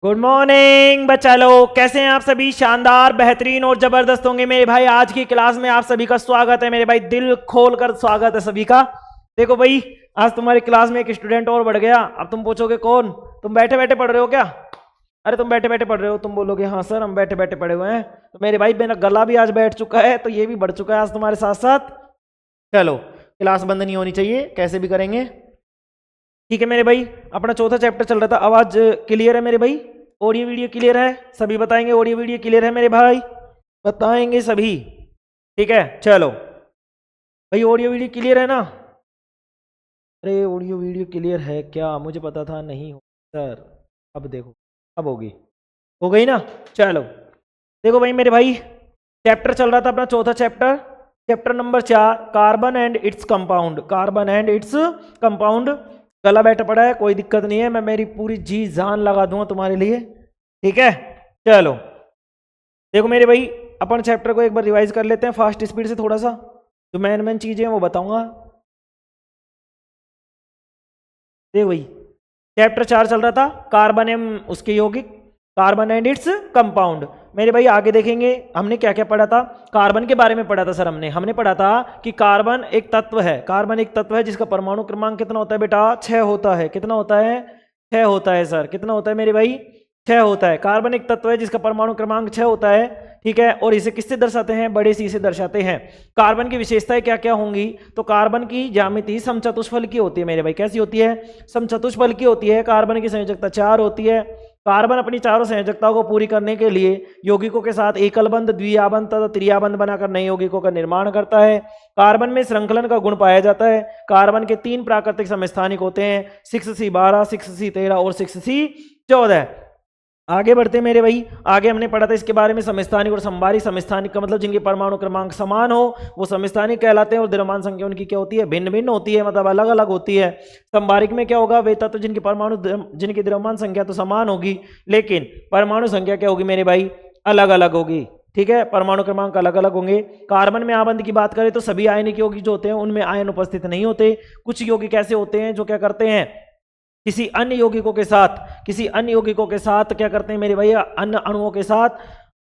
Good morning बच्चा लोग, कैसे हैं आप सभी? शानदार, बेहतरीन और जबरदस्त होंगे मेरे भाई। आज की क्लास में आप सभी का स्वागत है मेरे भाई, दिल खोल कर स्वागत है सभी का। देखो भाई, आज तुम्हारी क्लास में एक स्टूडेंट और बढ़ गया। अब तुम पूछोगे कौन? तुम बैठे बैठे पढ़ रहे हो क्या? अरे तुम बैठे बैठे पढ़ रहे हो, तुम बोलोगे हाँ सर हम बैठे बैठे पढ़े हुए हैं। तो मेरे भाई मेरा गला भी आज बैठ चुका है, तो ये भी बढ़ चुका है आज तुम्हारे साथ साथ। चलो, क्लास बंद नहीं होनी चाहिए, कैसे भी करेंगे। ठीक है मेरे भाई, अपना चौथा चैप्टर चल रहा था। आवाज क्लियर है मेरे भाई? ऑडियो वीडियो क्लियर है? सभी बताएंगे ऑडियो वीडियो क्लियर है मेरे भाई? बताएंगे सभी? ठीक है चलो भाई, ऑडियो वीडियो क्लियर है ना? अरे ऑडियो वीडियो क्लियर है क्या? मुझे पता था नहीं हो सर। अब देखो, अब होगी, हो गई ना? चलो देखो भाई मेरे भाई, चैप्टर चल रहा था अपना चौथा chapter, chapter number 4, carbon and its compound. Carbon and its compound. गला बैठा पड़ा है, कोई दिक्कत नहीं है, मैं मेरी पूरी जी जान लगा दूंगा तुम्हारे लिए। ठीक है चलो देखो मेरे भाई, अपन चैप्टर को एक बार रिवाइज कर लेते हैं फास्ट स्पीड से थोड़ा सा। जो मेन मेन चीजें हैं वो बताऊंगा। देखो भाई, चैप्टर 4 चल रहा था, कार्बन एवं उसके यौगिक, कार्बन एंड इट्स कंपाउंड। मेरे भाई आगे देखेंगे हमने क्या क्या पढ़ा था। कार्बन के बारे में पढ़ा था सर, हमने पढ़ा था कि कार्बन एक तत्व है। कार्बन एक तत्व है जिसका परमाणु क्रमांक कितना होता है बेटा? 6 होता है। कितना होता है? 6 होता है सर। कितना होता है मेरे भाई? 6 होता है। कार्बन एक तत्व है जिसका परमाणु क्रमांक 6 होता है। ठीक है, और इसे किससे दर्शाते हैं? बड़े सी से दर्शाते हैं। कार्बन की विशेषताएं क्या क्या होंगी? तो कार्बन की ज्यामिति समचतुष्फल की होती है मेरे भाई। कैसी होती है? समचतुष्फल की होती है। कार्बन की संयोजकता 4 होती है। कार्बन अपनी चारों संयोजकताओं को पूरी करने के लिए यौगिकों के साथ एकल बंध, द्विआबंध तथा त्रिआबंध बनाकर नए यौगिकों का निर्माण करता है। कार्बन में श्रृंखलन का गुण पाया जाता है। कार्बन के 3 प्राकृतिक समस्थानिक होते हैं, 6C12, 6C13 और 6C14। आगे बढ़ते मेरे भाई, आगे हमने पढ़ा था इसके बारे में, समस्थानिक और संभारी। समस्थानिक का मतलब जिनके परमाणु क्रमांक समान हो वो समस्थानिक कहलाते हैं, और द्रव्यमान संख्या उनकी क्या होती है? भिन्न भिन्न होती है, मतलब अलग अलग होती है। संभारिक में क्या होगा? वे तत्व जिनकी जिनकी द्रव्यमान संख्या तो समान होगी, लेकिन परमाणु संख्या क्या होगी मेरे भाई? अलग अलग होगी। ठीक है, परमाणु क्रमांक अलग अलग होंगे। कार्बन में आबंध की बात करें तो सभी आयनिक यौगिक जो होते हैं उनमें आयन उपस्थित नहीं होते। कुछ यौगिक ऐसे होते हैं जो क्या करते हैं? किसी अन्य यौगिकों के साथ क्या करते हैं मेरे भैया? अन्य अणुओं के साथ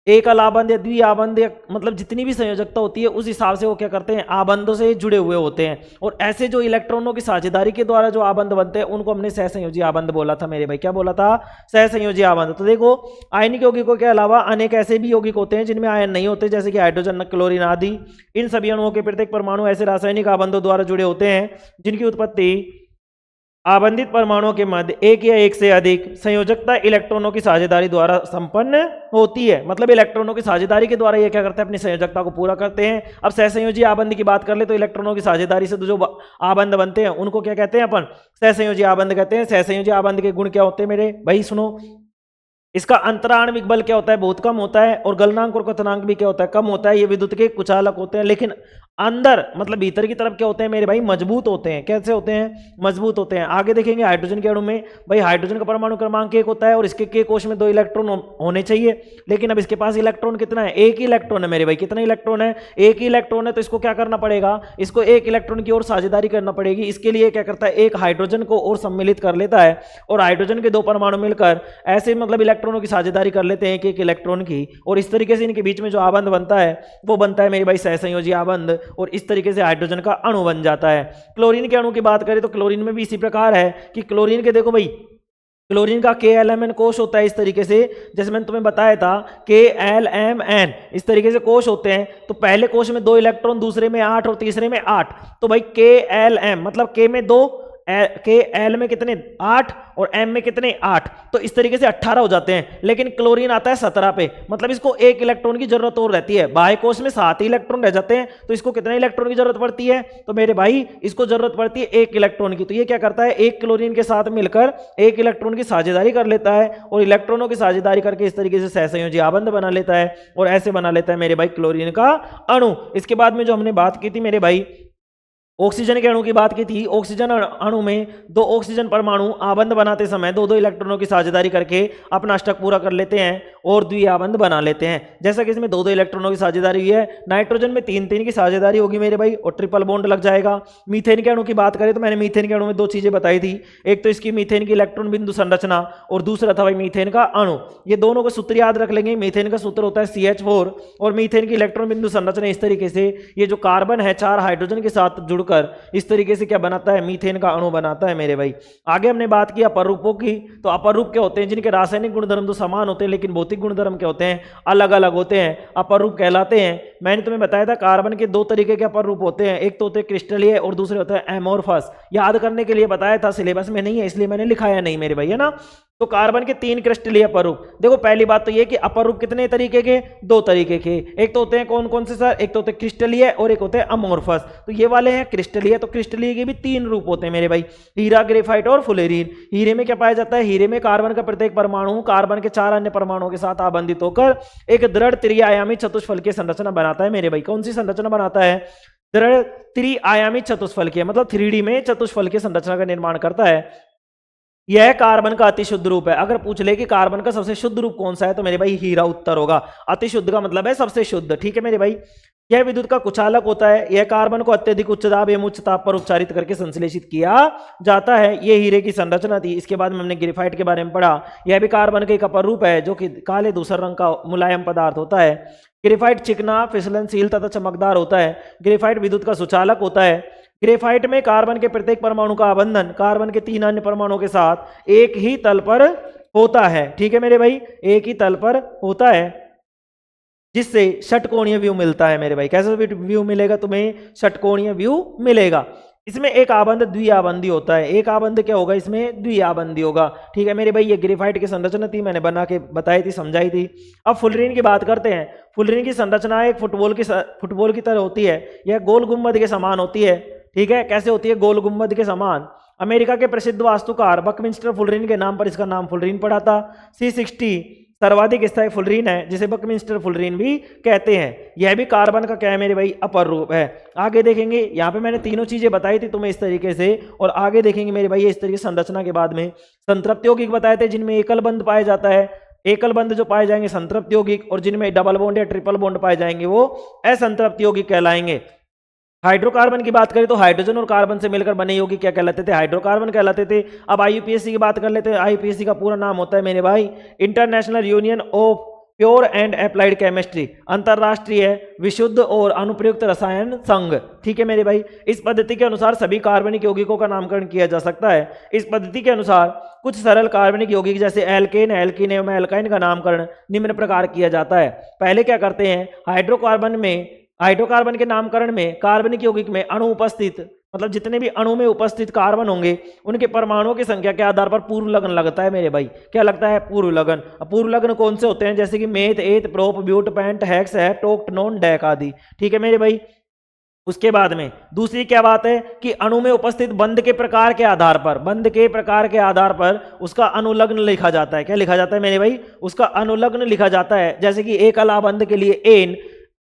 एकल आबंध या द्विआबंध, या मतलब जितनी भी संयोजकता होती है उस हिसाब से वो क्या करते हैं? आबंधों से जुड़े हुए होते हैं। और ऐसे जो इलेक्ट्रॉनों की साझेदारी के द्वारा जो आबंध बनते हैं उनको हमने सहसंयोजी आबंध बोला था मेरे भाई। क्या बोला था? सहसंयोजी आबंध। तो देखो, आयनिक यौगिकों के अलावा अनेक ऐसे भी यौगिक होते हैं जिनमें आयन नहीं होते, जैसे कि हाइड्रोजन, क्लोरीन आदि। इन सभी अणुओं के प्रत्येक परमाणु ऐसे रासायनिक आबंधों द्वारा जुड़े होते हैं जिनकी उत्पत्ति आबंधित परमाणुओं के मध्य एक या एक से अधिक संयोजकता इलेक्ट्रॉनों की साझेदारी द्वारा संपन्न होती है। मतलब इलेक्ट्रॉनों की साझेदारी के द्वारा ये क्या करते हैं? अपनी संयोजकता को पूरा करते हैं। अब सहसंयोजी आबंध की बात कर ले तो इलेक्ट्रॉनों की साझेदारी से जो आबंध बनते हैं उनको क्या कहते हैं? अपन सहसंयोजी आबंध कहते हैं। सहसंयोजी आबंध के गुण क्या होते हैं मेरे भाई? सुनो, इसका अंतराण्विक बल क्या होता है? बहुत कम होता है। और गलनांक और क्वथनांक भी क्या होता है? कम होता है। ये विद्युत के कुचालक होते हैं, लेकिन अंदर मतलब भीतर की तरफ क्या होते हैं मेरे भाई? मजबूत होते हैं। कैसे होते हैं? मजबूत होते हैं। आगे देखेंगे हाइड्रोजन के अणु में, भाई हाइड्रोजन का परमाणु क्रमांक 1 होता है और इसके के कोश में 2 इलेक्ट्रॉन होने चाहिए, लेकिन अब इसके पास इलेक्ट्रॉन कितना है? 1 ही इलेक्ट्रॉन है मेरे भाई। कितना इलेक्ट्रॉन है? 1 ही इलेक्ट्रॉन है। तो इसको क्या करना पड़ेगा? इसको 1 इलेक्ट्रॉन की ओर साझेदारी करना पड़ेगी। इसके लिए क्या करता है? एक हाइड्रोजन को और सम्मिलित कर लेता है, और हाइड्रोजन के 2 परमाणु मिलकर ऐसे मतलब इलेक्ट्रॉनों की साझेदारी कर लेते हैं एक इलेक्ट्रॉन की, और इस तरीके से इनके बीच में जो आबंध बनता है वो बनता है मेरे भाई सहसंयोजी आबंध, और इस तरीके से हाइड्रोजन का अणु बन जाता है। क्लोरीन के अणु की बात करें तो क्लोरीन में भी इसी प्रकार है कि क्लोरीन के देखो भाई, क्लोरीन का KLMN कोश होता है इस तरीके से, जैसे मैंने तुम्हें बताया था KLMN, इस तरीके से कोश होते हैं। तो पहले कोश में 2 इलेक्ट्रॉन, दूसरे में 8 और तीसरे में 8। तो भाई KLM मतलब K में 2, L में कितने? 8, और M में कितने? 8। तो इस तरीके से 18 हो जाते हैं। लेकिन क्लोरीन आता है 17 पे, मतलब इसको 1 इलेक्ट्रॉन की जरूरत और रहती है। बाह्य कोश में 7 ही इलेक्ट्रॉन रह जाते हैं, तो इसको कितने इलेक्ट्रॉन की जरूरत पड़ती है? तो मेरे भाई इसको जरूरत पड़ती है 1 इलेक्ट्रॉन की। तो ये क्या करता है? 1 क्लोरीन के साथ मिलकर 1 इलेक्ट्रॉन की साझेदारी कर लेता है, और इलेक्ट्रॉनों की साझेदारी करके इस तरीके से सहसंयोजी आबंध बना लेता है, और ऐसे बना लेता है मेरे भाई क्लोरीन का अणु। इसके बाद में जो हमने बात की थी मेरे भाई, ऑक्सीजन के अणु की बात की थी। ऑक्सीजन अणु में 2 ऑक्सीजन परमाणु आबंध बनाते समय 2-2 इलेक्ट्रॉनों की साझेदारी करके अपना अष्टक पूरा कर लेते हैं, और द्विआबंध बना लेते हैं। जैसा कि इसमें 2-2 इलेक्ट्रॉनों की साझेदारी हुई है, नाइट्रोजन में 3-3 की साझेदारी होगी मेरे भाई और ट्रिपल बॉन्ड लग जाएगा। मीथेन के अणु की बात करें तो मैंने मीथेन के अणु में 2 चीजें बताई थी, एक तो इसकी मीथेन की इलेक्ट्रॉन बिंदु संरचना और दूसरा था भाई मीथेन का अणु। ये दोनों का सूत्र याद रख लेंगे। मीथेन का सूत्र होता है CH4 और मीथेन की इलेक्ट्रॉन बिंदु संरचना इस तरीके से, ये जो कार्बन है 4 हाइड्रोजन के साथ जुड़कर इस तरीके से क्या बनाता है, मीथेन का अणु बनाता है मेरे भाई। आगे हमने बात की अपर रूपों की, तो अपर रूप क्या होते हैं, जिनके रासायनिक गुणधर्म तो समान होते हैं लेकिन भौतिक गुणधर्म क्या होते हैं, अलग अलग होते हैं, अपर रूप कहलाते हैं। मैंने तुम्हें बताया था कार्बन के 2 तरीके के अपर रूप होते हैं, एक तो होते हैं क्रिस्टलीय और दूसरे होते हैं एमोर्फस। याद करने के लिए बताया था, सिलेबस में नहीं है इसलिए मैंने लिखाया नहीं मेरे भाई, है ना। तो कार्बन के 3 क्रिस्टलीय अपर रूप। देखो पहली बात तो ये कि अपर रूप कितने तरीके के, 2 तरीके के। एक तो होते हैं कौन कौन से सर, एक तो होते हैं क्रिस्टलीय और एक होते हैं अमोर्फस। तो ये वाले हैं क्रिस्टलीय, तो क्रिस्टलीय के भी 3 रूप होते हैं मेरे भाई, हीरा, ग्रेफाइट और फुलेरीन। हीरे में क्या पाया जाता है, हीरे में कार्बन का प्रत्येक परमाणु कार्बन के 4 अन्य परमाणुओं के साथ आबंधित होकर एक दृढ़ त्रिआयामी चतुष्फलकीय संरचना बनाता है मेरे भाई। कौन सी संरचना बनाता है, दृढ़ त्रिआयामी चतुष्फलकीय, मतलब 3D में चतुष्फलकीय संरचना का निर्माण करता है। यह कार्बन का अति शुद्ध रूप है। अगर पूछ ले कि कार्बन का सबसे शुद्ध रूप कौन सा है तो मेरे भाई हीरा उत्तर होगा। अति शुद्ध का मतलब है सबसे शुद्ध, ठीक है मेरे भाई। यह विद्युत का कुचालक होता है। यह कार्बन को अत्यधिक उच्च दाब एवं उच्च ताप पर उपचारित करके संश्लेषित किया जाता है। यह हीरे की संरचना थी। इसके बाद में हमने ग्रेफाइट के बारे में पढ़ा। यह भी कार्बन का एक अपर रूप है जो कि काले धूसर रंग का मुलायम पदार्थ होता है। ग्रेफाइट चिकना, फिसलनशील तथा चमकदार होता है। ग्रेफाइट विद्युत का सुचालक होता है। ग्रेफाइट में कार्बन के प्रत्येक परमाणु का आबंधन कार्बन के 3 अन्य परमाणुओं के साथ एक ही तल पर होता है, ठीक है मेरे भाई, एक ही तल पर होता है, जिससे षटकोणीय व्यू मिलता है मेरे भाई। कैसा व्यू मिलेगा तुम्हें, षटकोणीय व्यू मिलेगा। इसमें एक आबंध द्विआबंधी होता है। एक आबंध क्या होगा, इसमें द्विआबंधी होगा, ठीक है मेरे भाई। ये ग्रेफाइट की संरचना थी, मैंने बना के बताई थी, समझाई थी। अब फुलरीन की बात करते हैं। फुलरीन की संरचना एक फुटबॉल की तरह होती है। यह गोल गुंबद के समान होती है, ठीक है। कैसे होती है, गोल गुंबद के समान। अमेरिका के प्रसिद्ध वास्तुकार बकमिंस्टर फुलरीन के नाम पर इसका नाम फुलरीन पड़ा था। C60 सर्वाधिक स्थायी फुलरीन है, जिसे बकमिंस्टर फुलरीन भी कहते हैं। यह भी कार्बन का क्या है मेरे भाई, अपर रूप है। आगे देखेंगे, यहाँ पे मैंने तीनों चीजें बताई थी तुम्हें इस तरीके से, और आगे देखेंगे मेरे भाई इस तरीके संरचना के बाद में संतृप्त यौगिक बताए थे, जिनमें एकल बंध पाया जाता है। एकल बंध जो पाए जाएंगे संतृप्त यौगिक, और जिनमें डबल बॉन्ड या ट्रिपल बॉन्ड पाए जाएंगे वो असंतृप्त यौगिक कहलाएंगे। हाइड्रोकार्बन की बात करें तो हाइड्रोजन और कार्बन से मिलकर बने यौगिक क्या कहलाते थे, हाइड्रोकार्बन कहलाते थे। अब IUPAC की बात कर लेते हैं। IUPAC का पूरा नाम होता है मेरे भाई international union of pure and applied chemistry, अंतरराष्ट्रीय विशुद्ध और अनुप्रयुक्त रसायन संघ, ठीक है मेरे भाई। इस पद्धति के अनुसार सभी कार्बनिक यौगिकों का नामकरण किया जा सकता है। इस पद्धति के अनुसार कुछ सरल कार्बनिक यौगिक जैसे एल्केन, एल्कीन एवं एल्काइन का नामकरण निम्न प्रकार किया जाता है। पहले क्या करते हैं, हाइड्रोकार्बन के नामकरण में कार्बनिक यौगिक में अणु उपस्थित, मतलब जितने भी अणु में उपस्थित कार्बन होंगे उनके परमाणुओं की संख्या के आधार पर पूर्व लग्न लगता है मेरे भाई। क्या लगता है, पूर्व लग्न। पूर्व लग्न कौन से होते हैं, जैसे कि meth, eth, prop, but, pent, hex, hept, oct, non, dec आदि, ठीक है मेरे भाई। उसके बाद में दूसरी क्या बात है कि अणु में उपस्थित बंध के प्रकार के आधार पर उसका अनुलग्न लिखा जाता है। क्या लिखा जाता है मेरे भाई, उसका अनुलग्न लिखा जाता है। जैसे कि एकल आबंध के लिए एन,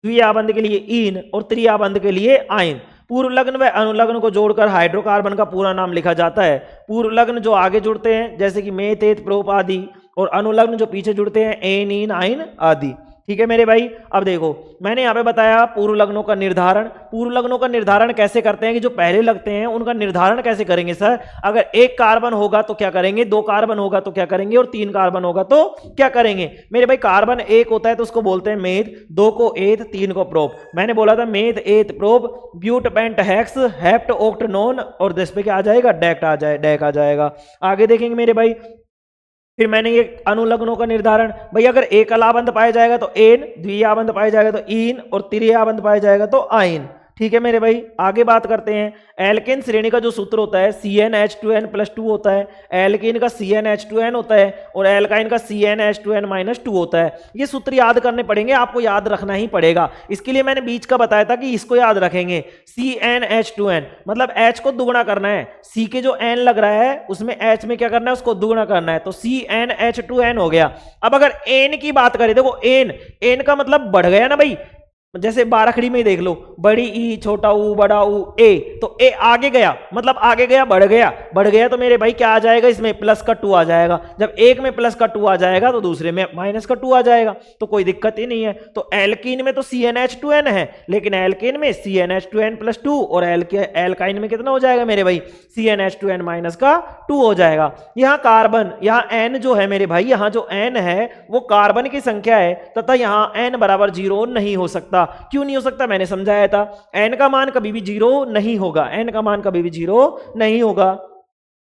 द्विआबंध के लिए ईन और त्रिआबंध के लिए आइन। पूर्व लग्न व अनुलग्न को जोड़कर हाइड्रोकार्बन का पूरा नाम लिखा जाता है। पूर्व लग्न जो आगे जुड़ते हैं जैसे कि मेथ, एथ, प्रोप आदि, और अनुलग्न जो पीछे जुड़ते हैं एन, ईन, आइन आदि, ठीक है मेरे भाई। अब देखो मैंने यहाँ पे बताया पूर्व लग्नों का निर्धारण। पूर्व लग्नों का निर्धारण कैसे करते हैं कि जो पहले लगते हैं उनका निर्धारण कैसे करेंगे सर, अगर 1 कार्बन होगा तो क्या करेंगे, 2 कार्बन होगा तो क्या करेंगे, और 3 कार्बन होगा तो क्या करेंगे मेरे भाई। कार्बन 1 होता है तो उसको बोलते हैं मेथ, 2 को एथ, 3 को प्रोप। मैंने बोला था meth, eth, prop, but, pent, hex, hept, oct, non, और 10 पे क्या आ जाएगा, डेक आ जाएगा। आगे देखेंगे मेरे भाई, फिर मैंने ये अनुलग्नों का निर्धारण, भाई अगर एकलाबंध पाया जाएगा तो एन, द्विआबंध पाया जाएगा तो ईन, और त्रिआबंध पाया जाएगा तो आइन, ठीक है मेरे भाई। आगे बात करते हैं, एल्केन श्रेणी का जो सूत्र होता है CnH2n+2 होता है। एल्केन का CnH2n होता है और एल्काइन का CnH2n-2 होता है। ये सूत्र याद करने पड़ेंगे, आपको याद रखना ही पड़ेगा। इसके लिए मैंने बीच का बताया था कि इसको याद रखेंगे। CnH2n मतलब H को दुगुना करना है, C के जो N लग रहा है उसमें H में क्या करना है, उसको दुगुना करना है, तो CnH2n हो गया। अब अगर N की बात करें, देखो N का मतलब बढ़ गया ना भाई, जैसे बारहखड़ी में ही देख लो, बड़ी ई छोटा ऊ बड़ा ऊ ए, तो ए आगे गया मतलब आगे गया बढ़ गया तो मेरे भाई क्या आ जाएगा, इसमें प्लस का 2 आ जाएगा। जब एक में प्लस का 2 आ जाएगा तो दूसरे में माइनस का 2 आ जाएगा, तो कोई दिक्कत ही नहीं है। तो एल्कीन में तो CnH2n है, लेकिन एल्कीन में CnH2n प्लस 2 और एल्काइन में कितना हो जाएगा मेरे भाई, CnH2n माइनस का 2 हो जाएगा। यहाँ कार्बन, यहाँ n जो है मेरे भाई, यहाँ जो n है वो कार्बन की संख्या है तथा यहाँ n बराबर 0 नहीं हो सकता। क्यों नहीं हो सकता, मैंने समझाया था, n का मान कभी भी 0 नहीं होगा, n का मान कभी भी 0 नहीं होगा।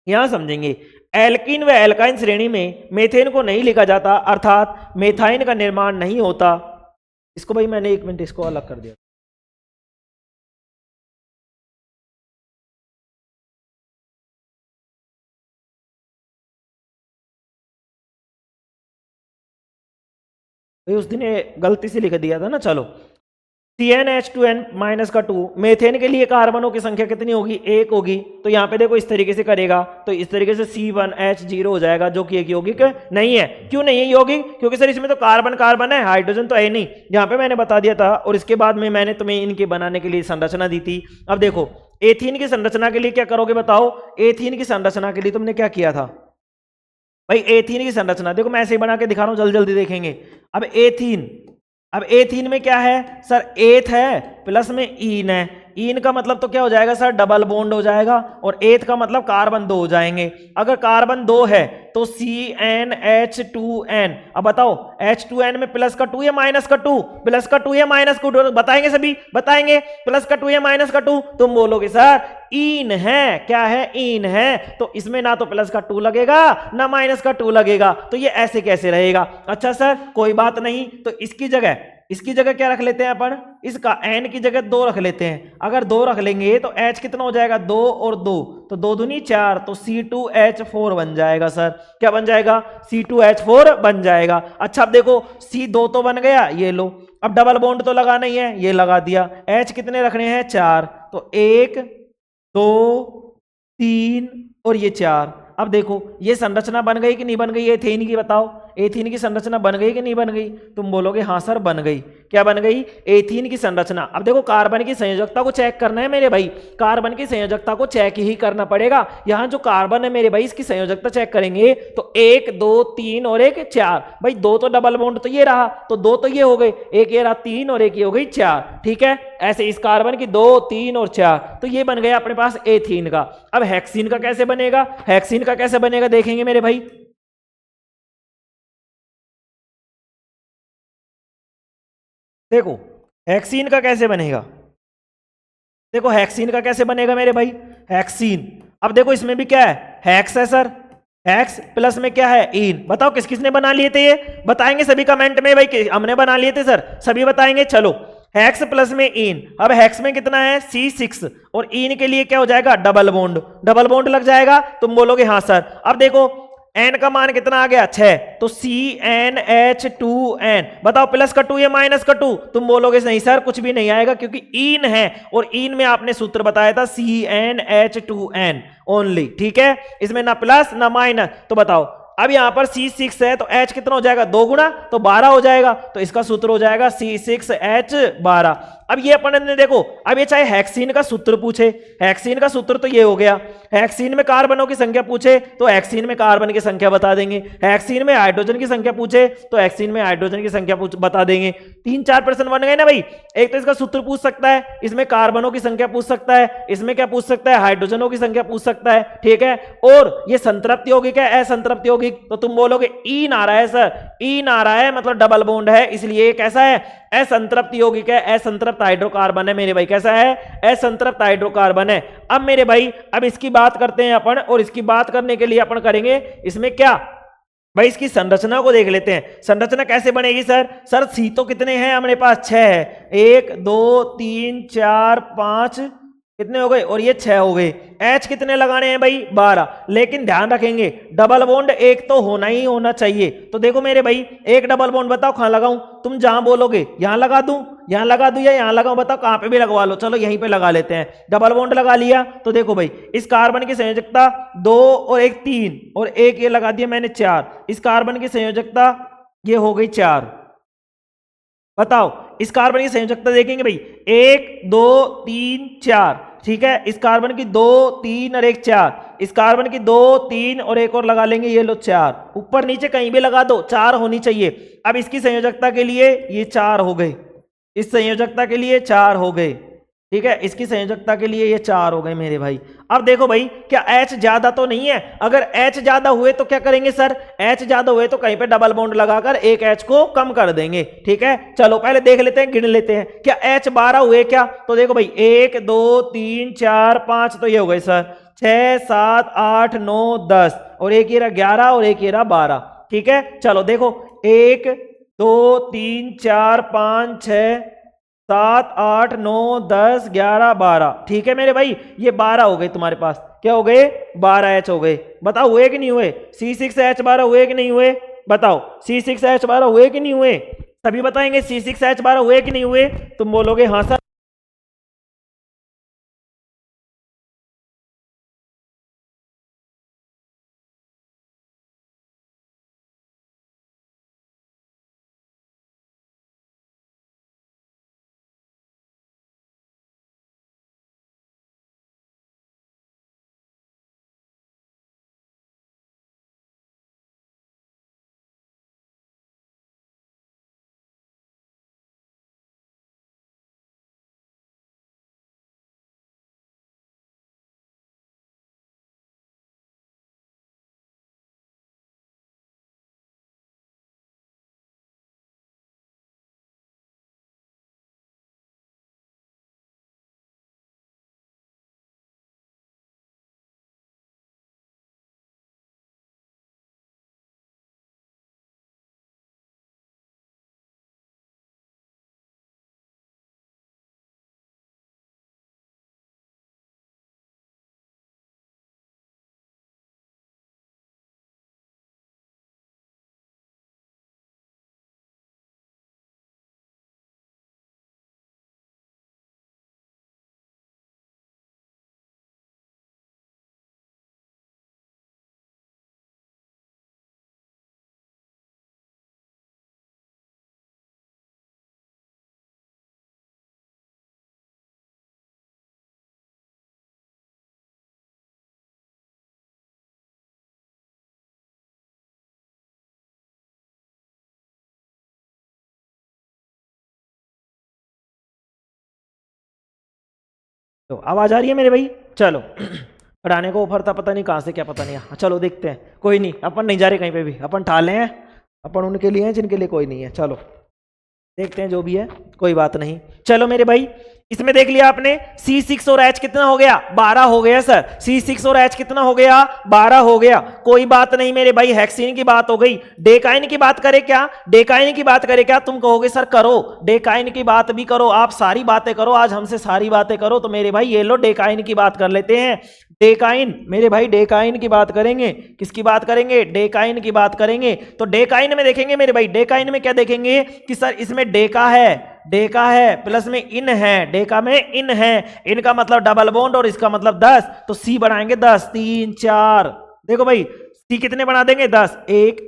यहां समझेंगे, एल्कीन व एल्काइन श्रेणी में मेथेन को नहीं लिखा जाता, अर्थात मेथाइन का निर्माण नहीं होता। इसको भाई मैंने 1 मिनट इसको अलग कर दिया। भाई उस दिन ये गलती से लिख दिया था ना। चलो, CnH2n माइनस का 2, मेथेन के लिए कार्बनों की संख्या कितनी होगी, 1 होगी। तो यहाँ पे देखो इस तरीके से करेगा तो इस तरीके से C1H0 हो जाएगा, जो कि एक यौगिक नहीं है। क्यों नहीं है यौगिक, क्योंकि सर इसमें तो कार्बन कार्बन है, हाइड्रोजन तो है नहीं। यहाँ पे मैंने बता दिया था, और इसके बाद में मैंने तुम्हें इनके बनाने के लिए संरचना दी थी। अब देखो एथीन की संरचना के लिए क्या करोगे बताओ, एथीन की संरचना के लिए तुमने क्या किया था भाई, एथीन की संरचना देखो मैं ऐसे ही बना के दिखा रहा हूं, जल्दी जल्दी देखेंगे। अब एथीन में क्या है सर, एथ है प्लस में ईन है। ईन का मतलब तो क्या हो जाएगा सर, डबल बॉन्ड हो जाएगा, और एथ का मतलब कार्बन 2 हो जाएंगे। अगर कार्बन 2 है तो CnH2n। अब बताओ H2n में प्लस का 2 या माइनस का 2, प्लस का 2 या माइनस का 2, बताएंगे सभी बताएंगे, प्लस का 2 या माइनस का 2। तुम बोलोगे सर ईन है, क्या है, ईन है, तो इसमें ना तो प्लस का 2 लगेगा ना माइनस का 2 लगेगा, तो ये ऐसे कैसे रहेगा। अच्छा सर कोई बात नहीं, तो इसकी जगह क्या रख लेते हैं अपन, इसका n की जगह 2 रख लेते हैं। अगर 2 रख लेंगे तो H कितना हो जाएगा, 2 और 2, तो 2 दूनी 4, तो C2H4 बन जाएगा सर। क्या बन जाएगा, C2H4 बन जाएगा। अच्छा अब देखो C2 तो बन गया, ये लो। अब डबल बॉन्ड तो लगाना ही है, ये लगा दिया। H कितने रखने हैं, 4, तो 1 2 3 और ये 4। अब देखो ये संरचना बन गई कि नहीं बन गई एथेन की, बताओ एथीन की संरचना बन गई कि नहीं बन गई। तुम बोलोगे हाँ सर बन गई। क्या बन गई, एथीन की संरचना। अब देखो कार्बन की संयोजकता को चेक करना है मेरे भाई, कार्बन की संयोजकता को चेक ही करना पड़ेगा। यहां जो कार्बन है मेरे भाई, इसकी संयोजकता चेक करेंगे तो 1 2 3 और 1 4। भाई 2 तो डबल बॉन्ड तो ये रहा, तो 2 तो ये हो गए, एक ये रहा 3 और एक ये हो गई 4। ठीक है, ऐसे इस कार्बन की 2 3 और 4, तो ये बन गया अपने पास एथीन का। अब हेक्सीन का कैसे बनेगा, हेक्सीन का कैसे बनेगा देखेंगे मेरे भाई। देखो हेक्सीन का कैसे बनेगा, देखो हेक्सीन का कैसे बनेगा मेरे भाई, हेक्सीन। अब देखो इसमें भी क्या है, हेक्स है सर, हेक्स प्लस में क्या है, इन। बताओ किस किसने बना लिए थे ये, बताएंगे सभी कमेंट में भाई, हमने बना लिए थे सर, सभी बताएंगे। चलो हेक्स प्लस में इन। अब हेक्स में कितना है, C6, और इन के लिए क्या हो जाएगा, डबल बॉन्ड, डबल बॉन्ड लग जाएगा। तुम बोलोगे हाँ सर। अब देखो n का मान कितना आ गया, 6, तो CnH2n। बताओ प्लस का 2 या माइनस का 2। तुम बोलोगे नहीं सर कुछ भी नहीं आएगा, क्योंकि इन है, और इन में आपने सूत्र बताया था CnH2n ओनली। ठीक है, इसमें ना प्लस ना माइनस। तो बताओ अब यहां पर C6 है तो H कितना हो जाएगा, 2 गुना, तो 12 हो जाएगा। तो इसका सूत्र हो जाएगा C6H12। अब ये अपन ने देखो, अब ये चाहे हेक्सीन का सूत्र पूछे, हेक्सीन का सूत्र तो ये हो गया, हेक्सीन में कार्बनों की संख्या पूछे तो हेक्सीन में कार्बन की संख्या बता देंगे, हेक्सीन में हाइड्रोजन की संख्या पूछे तो हेक्सीन में हाइड्रोजन की संख्या बता देंगे। 3-4 प्रश्न बन गए ना भाई। एक तो इसका सूत्र पूछ सकता है, इसमें कार्बनों की संख्या पूछ सकता है, इसमें क्या पूछ सकता है, हाइड्रोजनों की संख्या पूछ सकता है। ठीक है, और ये संतृप्त यौगिक है, असंतृप्त यौगिक, तो तुम बोलोगे ईन आ रहा है सर, ईन आ रहा है मतलब डबल बॉन्ड है, इसलिए कैसा है, असंतृप्त यौगिक है, असंतृप्त हाइड्रोकार्बन है मेरे भाई। कैसा है, असंतृप्त हाइड्रोकार्बन है। अब मेरे भाई अब इसकी बात करते हैं अपन, और इसकी बात करने के लिए अपन करेंगे इसमें क्या भाई, इसकी संरचना को देख लेते हैं। संरचना कैसे बनेगी सर, सर सी तो कितने हैं हमारे पास, 6 है, 1 2 3 4 5, कितने हो गए, और ये 6 हो गए। H कितने लगाने हैं भाई, 12। लेकिन ध्यान रखेंगे डबल बॉन्ड एक तो होना ही होना चाहिए। तो देखो मेरे भाई एक डबल बॉन्ड बताओ कहां लगाऊं, तुम जहां बोलोगे यहां लगा दूं, यहां लगा दूं या यहां लगाऊं, बताओ कहां पे भी लगवा लो। चलो यहीं पे लगा लेते हैं, डबल बॉन्ड लगा लिया। तो देखो भाई इस कार्बन की संयोजकता 2 और 1 3, और एक ये लगा दिया मैंने 4। इस कार्बन की संयोजकता ये हो गई 4। बताओ इस कार्बन की संयोजकता देखेंगे भाई, 1 2 3 4, ठीक है। इस कार्बन की 2 3 और 1 4, इस कार्बन की 2 3 और एक और लगा लेंगे, ये लो 4, ऊपर नीचे कहीं भी लगा दो 4 होनी चाहिए। अब इसकी संयोजकता के लिए ये 4 हो गए, इस संयोजकता के लिए 4 हो गए, ठीक है। इसकी संयोजकता के लिए ये 4 हो गए मेरे भाई। अब देखो भाई, क्या H ज्यादा तो नहीं है? अगर H ज्यादा हुए तो क्या करेंगे सर? H ज्यादा हुए तो कहीं पे डबल बॉन्ड लगाकर एक H को कम कर देंगे, ठीक है। चलो पहले देख लेते हैं, गिन लेते हैं, क्या H 12 हुए क्या? तो देखो भाई 1 2 3 4 5, तो ये हो गए सर 6 7 8 9 10, और एक ये रहा 11 और एक ये रहा 12, ठीक है। चलो देखो 1 2 3 4 5 6 7 8 9 10 11 12, ठीक है मेरे भाई। ये 12 हो गए तुम्हारे पास, क्या हो गए? 12 H हो गए। बताओ हुए कि नहीं हुए? C6H12 हुए कि नहीं हुए? बताओ C6H12 हुए कि नहीं हुए? सभी बताएंगे C6H12 हुए कि नहीं हुए? तुम बोलोगे हाँ सर। तो आवाज आ रही है मेरे भाई? चलो पढ़ाने को ऑफर था, पता नहीं कहाँ से, क्या पता नहीं। हाँ, चलो देखते हैं, कोई नहीं, अपन नहीं जा रहे कहीं पे भी, अपन ठाले हैं, अपन उनके लिए हैं जिनके लिए कोई नहीं है। चलो देखते हैं, जो भी है कोई बात नहीं। चलो मेरे भाई, इसमें देख लिया आपने C6 और H कितना हो गया? 12 हो गया सर। C6 और H कितना हो गया? 12 हो गया। कोई बात नहीं मेरे भाई, हेक्सीन की बात हो गई। डेकाइन की बात करें क्या? डेकाइन की बात करें क्या? तुम कहोगे सर करो, डेकाइन की बात भी करो, आप सारी बातें करो, आज हमसे सारी बातें करो। तो मेरे भाई ये लो, डेकाइन की बात कर लेते हैं। डेकाइन मेरे भाई, डेकाइन की बात करेंगे। किसकी बात करेंगे? डेकाइन की बात करेंगे। तो डेकाइन में देखेंगे मेरे भाई, डेकाइन में क्या देखेंगे कि सर इसमें डेका है, डेका है प्लस में इन है, डेका में इन है, इनका मतलब डबल बॉन्ड और इसका मतलब 10, तो सी बनाएंगे 10 3 4। देखो भाई सी कितने बना देंगे? 10, 1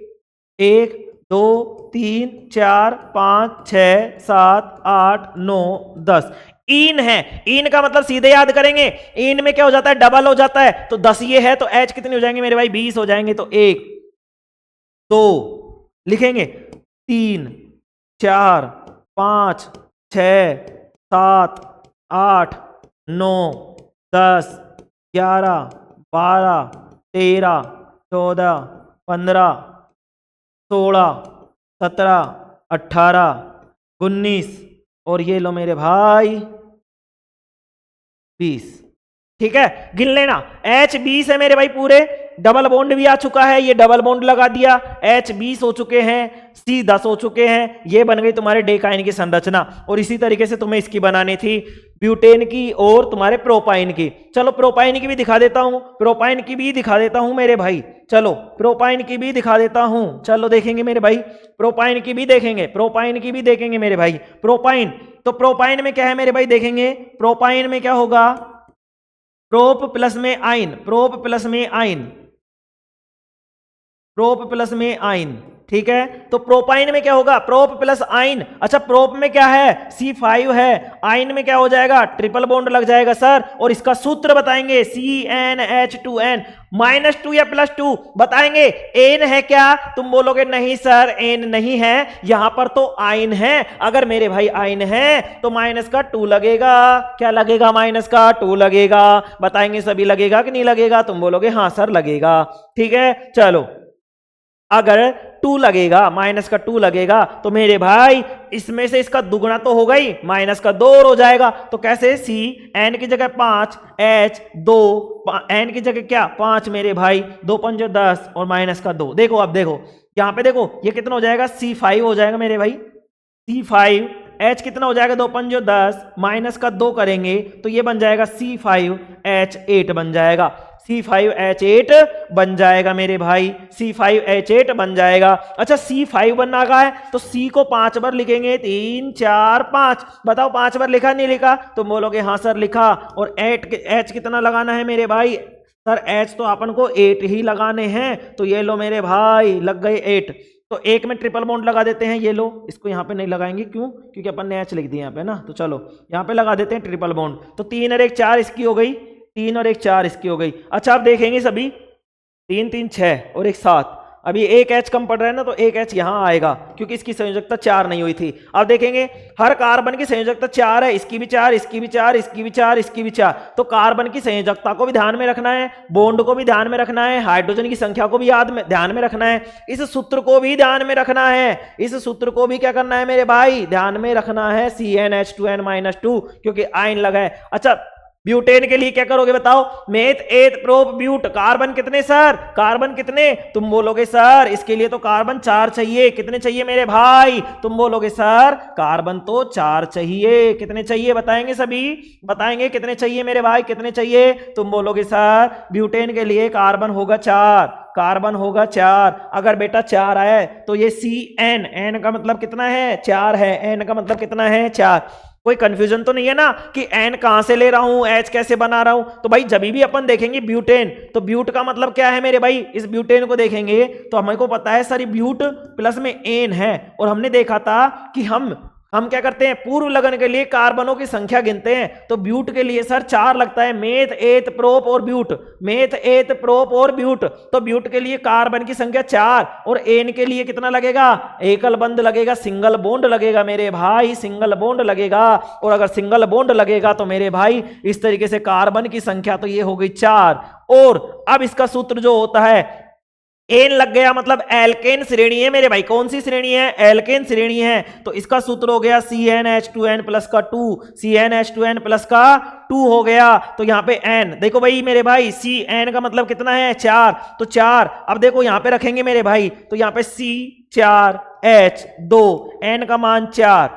1 2 3 4 5 6 7 8 9 10। इन है, इन का मतलब सीधे याद करेंगे, इन में क्या हो जाता है? डबल हो जाता है। तो 10 ये है, तो एच कितने हो जाएंगे मेरे भाई? 20 हो जाएंगे। तो 1 2 लिखेंगे, 3 4 5 6 7 8 9 10 11 12 13 14 15 16 17 18 19 और ये लो मेरे भाई 20। ठीक है, गिन लेना। H 20 है मेरे भाई पूरे, डबल बॉन्ड भी आ चुका है, ये डबल बॉन्ड लगा दिया, H 20 हो चुके हैं, C 10 हो चुके हैं। ये बन गई तुम्हारे डेकाइन की संरचना। और इसी तरीके से तुम्हें इसकी बनानी थी, ब्यूटेन की और तुम्हारे प्रोपाइन की। चलो प्रोपाइन की भी दिखा देता हूं, प्रोपाइन की भी दिखा देता हूं मेरे भाई। चलो प्रोपाइन की भी दिखा देता हूं, चलो देखेंगे मेरे भाई, प्रोपाइन की भी देखेंगे, प्रोपाइन की भी देखेंगे मेरे भाई। प्रोपाइन, तो प्रोपाइन में क्या है मेरे भाई? देखेंगे प्रोपाइन में क्या होगा? प्रोप प्लस में आइन, प्रोप प्लस में आइन, प्रोप प्लस में आइन, ठीक है। तो प्रोपाइन में क्या होगा, प्रोप प्लस आइन। अच्छा प्रोप में क्या है, C5 है, आइन में क्या हो जाएगा, ट्रिपल बॉन्ड लग जाएगा सर। और इसका सूत्र बताएंगे CnH2n -2 या +2 बताएंगे। एन है क्या, तुम बोलोगे नहीं सर एन नहीं है, यहां पर तो आइन है। अगर मेरे भाई आइन है तो -2 लगेगा। क्या लगेगा, -2 लगेगा। बताएंगे सभी लगेगा कि नहीं लगेगा, तुम बोलोगे हाँ सर लगेगा। ठीक है चलो, अगर 2 लगेगा, -2 लगेगा तो मेरे भाई इसमें से इसका दुगना तो होगा ही, -2 और हो जाएगा। तो कैसे, C n की जगह 5, H 2, n की जगह क्या 5 मेरे भाई, 2 5 10 और -2। देखो अब देखो यहां पे देखो ये कितना हो जाएगा, C5 हो जाएगा मेरे भाई, C5 H कितना हो जाएगा, 2 5 10 -2 करेंगे तो ये बन जाएगा C5H8 बन जाएगा, C5H8 बन जाएगा मेरे भाई, C5H8 बन जाएगा। अच्छा C5 बनना का है तो C को 5 बार लिखेंगे, 3 4 5। बताओ 5 बार लिखा नहीं लिखा, तो बोलोगे हाँ सर लिखा। और H कितना लगाना है मेरे भाई, सर H तो अपन को 8 ही लगाने हैं। तो ये लो मेरे भाई लग गए 8। तो एक में ट्रिपल बॉन्ड लगा देते हैं, ये लो, इसको यहाँ पे नहीं लगाएंगे क्यों, क्योंकि अपन ने H लिख दिया यहाँ पे ना। तो चलो यहाँ पे लगा देते हैं ट्रिपल बॉन्ड। तो 3 और 1 4 इसकी हो गई, 3 और 1 4 इसकी हो गई। अच्छा आप देखेंगे सभी 3 3 6 और 1 7, अभी एक H कम पड़ रहा है ना, तो एक H यहाँ आएगा क्योंकि इसकी संयोजकता 4 नहीं हुई थी। अब देखेंगे हर कार्बन की संयोजकता 4 है, इसकी भी 4, इसकी भी 4, इसकी भी 4, इसकी भी 4। तो कार्बन की संयोजकता को भी ध्यान में रखना है, बॉन्ड को भी ध्यान में रखना है, हाइड्रोजन की संख्या को भी ध्यान में रखना है, इस सूत्र को भी ध्यान में रखना है, इस सूत्र को भी क्या करना है मेरे भाई, ध्यान में रखना है, CnH2n -2 क्योंकि आयन लगा है। अच्छा ब्यूटेन के लिए क्या करोगे बताओ, meth eth prop but, carbon कितने सर, कार्बन कितने, तुम बोलोगे सर इसके लिए तो कार्बन 4 चाहिए। कितने चाहिए मेरे भाई, तुम बोलोगे सर कार्बन तो 4 चाहिए। कितने चाहिए बताएंगे सभी, बताएंगे कितने चाहिए मेरे भाई, कितने चाहिए, तुम बोलोगे सर ब्यूटेन के लिए कार्बन होगा 4, कार्बन होगा 4। अगर बेटा 4 आया तो ये CN, N का मतलब कितना है 4 है, N का मतलब कितना है 4। कोई कंफ्यूजन तो नहीं है ना कि N कहां से ले रहा हूं, H कैसे बना रहा हूं। तो भाई जब भी अपन देखेंगे ब्यूटेन, तो ब्यूट का मतलब क्या है मेरे भाई, इस ब्यूटेन को देखेंगे तो हमें को पता है सर ब्यूट प्लस में एन है। और हमने देखा था कि हम क्या करते हैं, पूर्व लगन के लिए कार्बनों की संख्या गिनते हैं। तो ब्यूट के लिए सर 4 लगता है, मेथ एथ प्रोप और ब्यूट, मेथ एथ प्रोप और ब्यूट। तो ब्यूट के लिए कार्बन की संख्या 4 और एन के लिए कितना लगेगा, एकल बंध लगेगा, सिंगल बॉन्ड लगेगा मेरे भाई, सिंगल बॉन्ड लगेगा। और अगर सिंगल बॉन्ड लगेगा तो मेरे भाई इस तरीके से कार्बन की संख्या तो ये हो गई 4। और अब इसका सूत्र जो होता है, एन लग गया मतलब एल्केन श्रेणी है मेरे भाई। कौन सी श्रेणी है, एल्केन श्रेणी है। तो इसका सूत्र हो गया CnH2n प्लस का 2, CnH2n प्लस का 2 हो गया। तो यहां पे n देखो भाई मेरे भाई, Cn का मतलब कितना है 4, तो 4। अब देखो यहां पे रखेंगे मेरे भाई, तो यहां पे C4H2, n का मान 4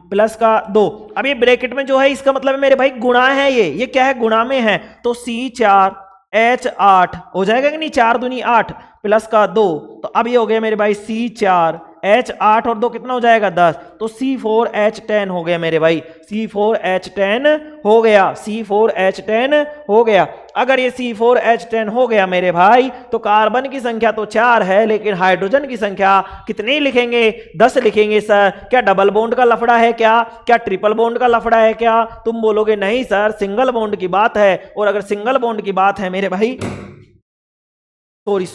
प्लस का 2। अब ये ब्रैकेट में जो है इसका मतलब है मेरे भाई गुणा है, ये क्या है, गुणा में है। तो C4H8 हो जाएगा कि नहीं, 4 दूनी 8 प्लस का 2। तो अब ये हो गया मेरे भाई C4H8 और 2 कितना हो जाएगा 10। तो C4H10 हो गया मेरे भाई, C4H10 हो गया, C4H10 हो गया। अगर ये C4H10 हो गया मेरे भाई तो कार्बन की संख्या तो 4 है, लेकिन हाइड्रोजन की संख्या कितनी लिखेंगे, 10 लिखेंगे सर। क्या डबल बॉन्ड का लफड़ा है क्या ट्रिपल बॉन्ड का लफड़ा है क्या, तुम बोलोगे नहीं सर सिंगल बॉन्ड की बात है। और अगर सिंगल बॉन्ड की बात है मेरे भाई, सॉरी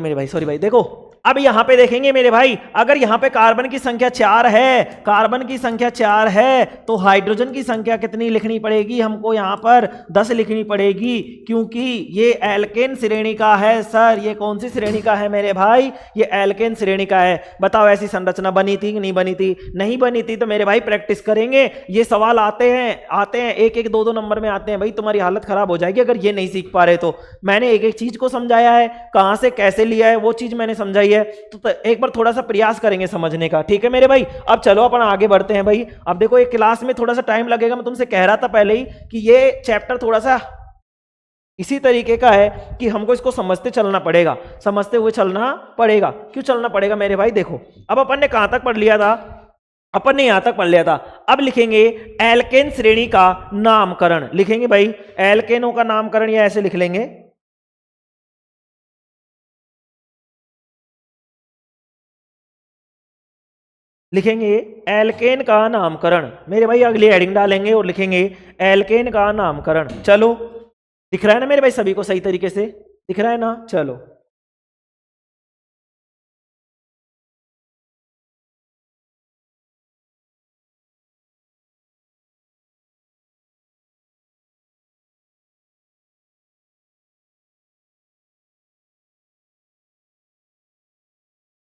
मेरे भाई, सॉरी भाई देखो अब यहां पे देखेंगे मेरे भाई, अगर यहां पे कार्बन की संख्या 4 है, कार्बन की संख्या 4 है, तो हाइड्रोजन की संख्या कितनी लिखनी पड़ेगी हमको, यहां पर 10 लिखनी पड़ेगी, क्योंकि ये एल्केन श्रेणी का है सर। ये कौन सी श्रेणी का है मेरे भाई, ये एल्केन श्रेणी का है। बताओ ऐसी संरचना बनी थी कि नहीं बनी थी, नहीं बनी थी। तो मेरे भाई प्रैक्टिस करेंगे, ये सवाल आते हैं 1-1 2-2 नंबर में आते हैं भाई, तुम्हारी हालत खराब हो जाएगी अगर ये नहीं सीख पा रहे। तो मैंने एक एक चीज को समझाया है, कहां से कैसे लिया है वो चीज मैंने समझाई है। तो एक बार थोड़ा सा प्रयास करेंगे समझने का, ठीक है मेरे भाई। अब चलो अपन आगे बढ़ते हैं भाई। अब देखो एक क्लास में थोड़ा सा टाइम लगेगा, मैं तुमसे कह रहा था पहले ही कि ये चैप्टर थोड़ा सा इसी तरीके का है कि हमको इसको समझते चलना पड़ेगा, समझते हुए चलना पड़ेगा। क्यों चलना पड़ेगा मेरे भाई, देखो अब अपन ने कहां तक पढ़ लिया था, अपन ने यहां तक पढ़ लिया था। अब लिखेंगे एल्केन श्रेणी का नामकरण, लिखेंगे भाई एल्केनों का नामकरण, या ऐसे लिख लेंगे लिखेंगे एल्केन का नामकरण। मेरे भाई अगली हेडिंग डालेंगे और लिखेंगे एल्केन का नामकरण। चलो दिख रहा है ना मेरे भाई सभी को सही तरीके से दिख रहा है ना? चलो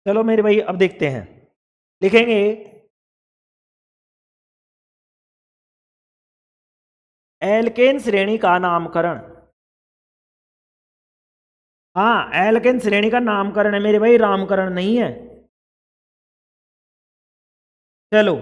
चलो मेरे भाई अब देखते हैं। लिखेंगे एल्केन श्रेणी का नामकरण। हाँ एल्केन श्रेणी का नामकरण है मेरे भाई, रामकरण नहीं है। चलो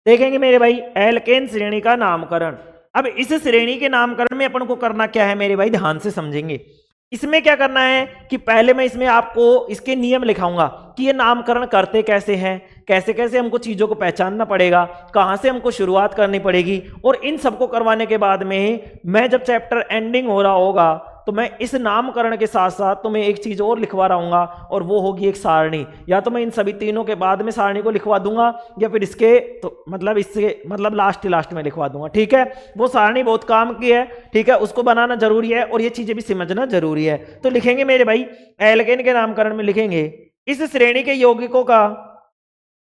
देखेंगे मेरे भाई एल्केन श्रेणी का नामकरण। अब इस श्रेणी के नामकरण में अपन को करना क्या है मेरे भाई, ध्यान से समझेंगे। इसमें क्या करना है कि पहले मैं इसमें आपको इसके नियम लिखाऊंगा कि ये नामकरण करते कैसे हैं, कैसे कैसे हमको चीजों को पहचानना पड़ेगा, कहां से हमको शुरुआत करनी पड़ेगी। और इन सबको करवाने के बाद में मैं जब चैप्टर एंडिंग हो रहा होगा तो मैं इस नामकरण के साथ साथ तुम्हें एक चीज और लिखवा रहा हूंगा और वो होगी एक सारणी। या तो मैं इन सभी तीनों के बाद में सारणी को लिखवा दूंगा या फिर इसके तो मतलब इससे मतलब लास्ट में लिखवा दूंगा। ठीक है, वो सारणी बहुत काम की है। ठीक है, उसको बनाना जरूरी है और ये चीजें भी समझना जरूरी है। तो लिखेंगे मेरे भाई एल्केन के नामकरण में लिखेंगे इस श्रेणी के यौगिकों का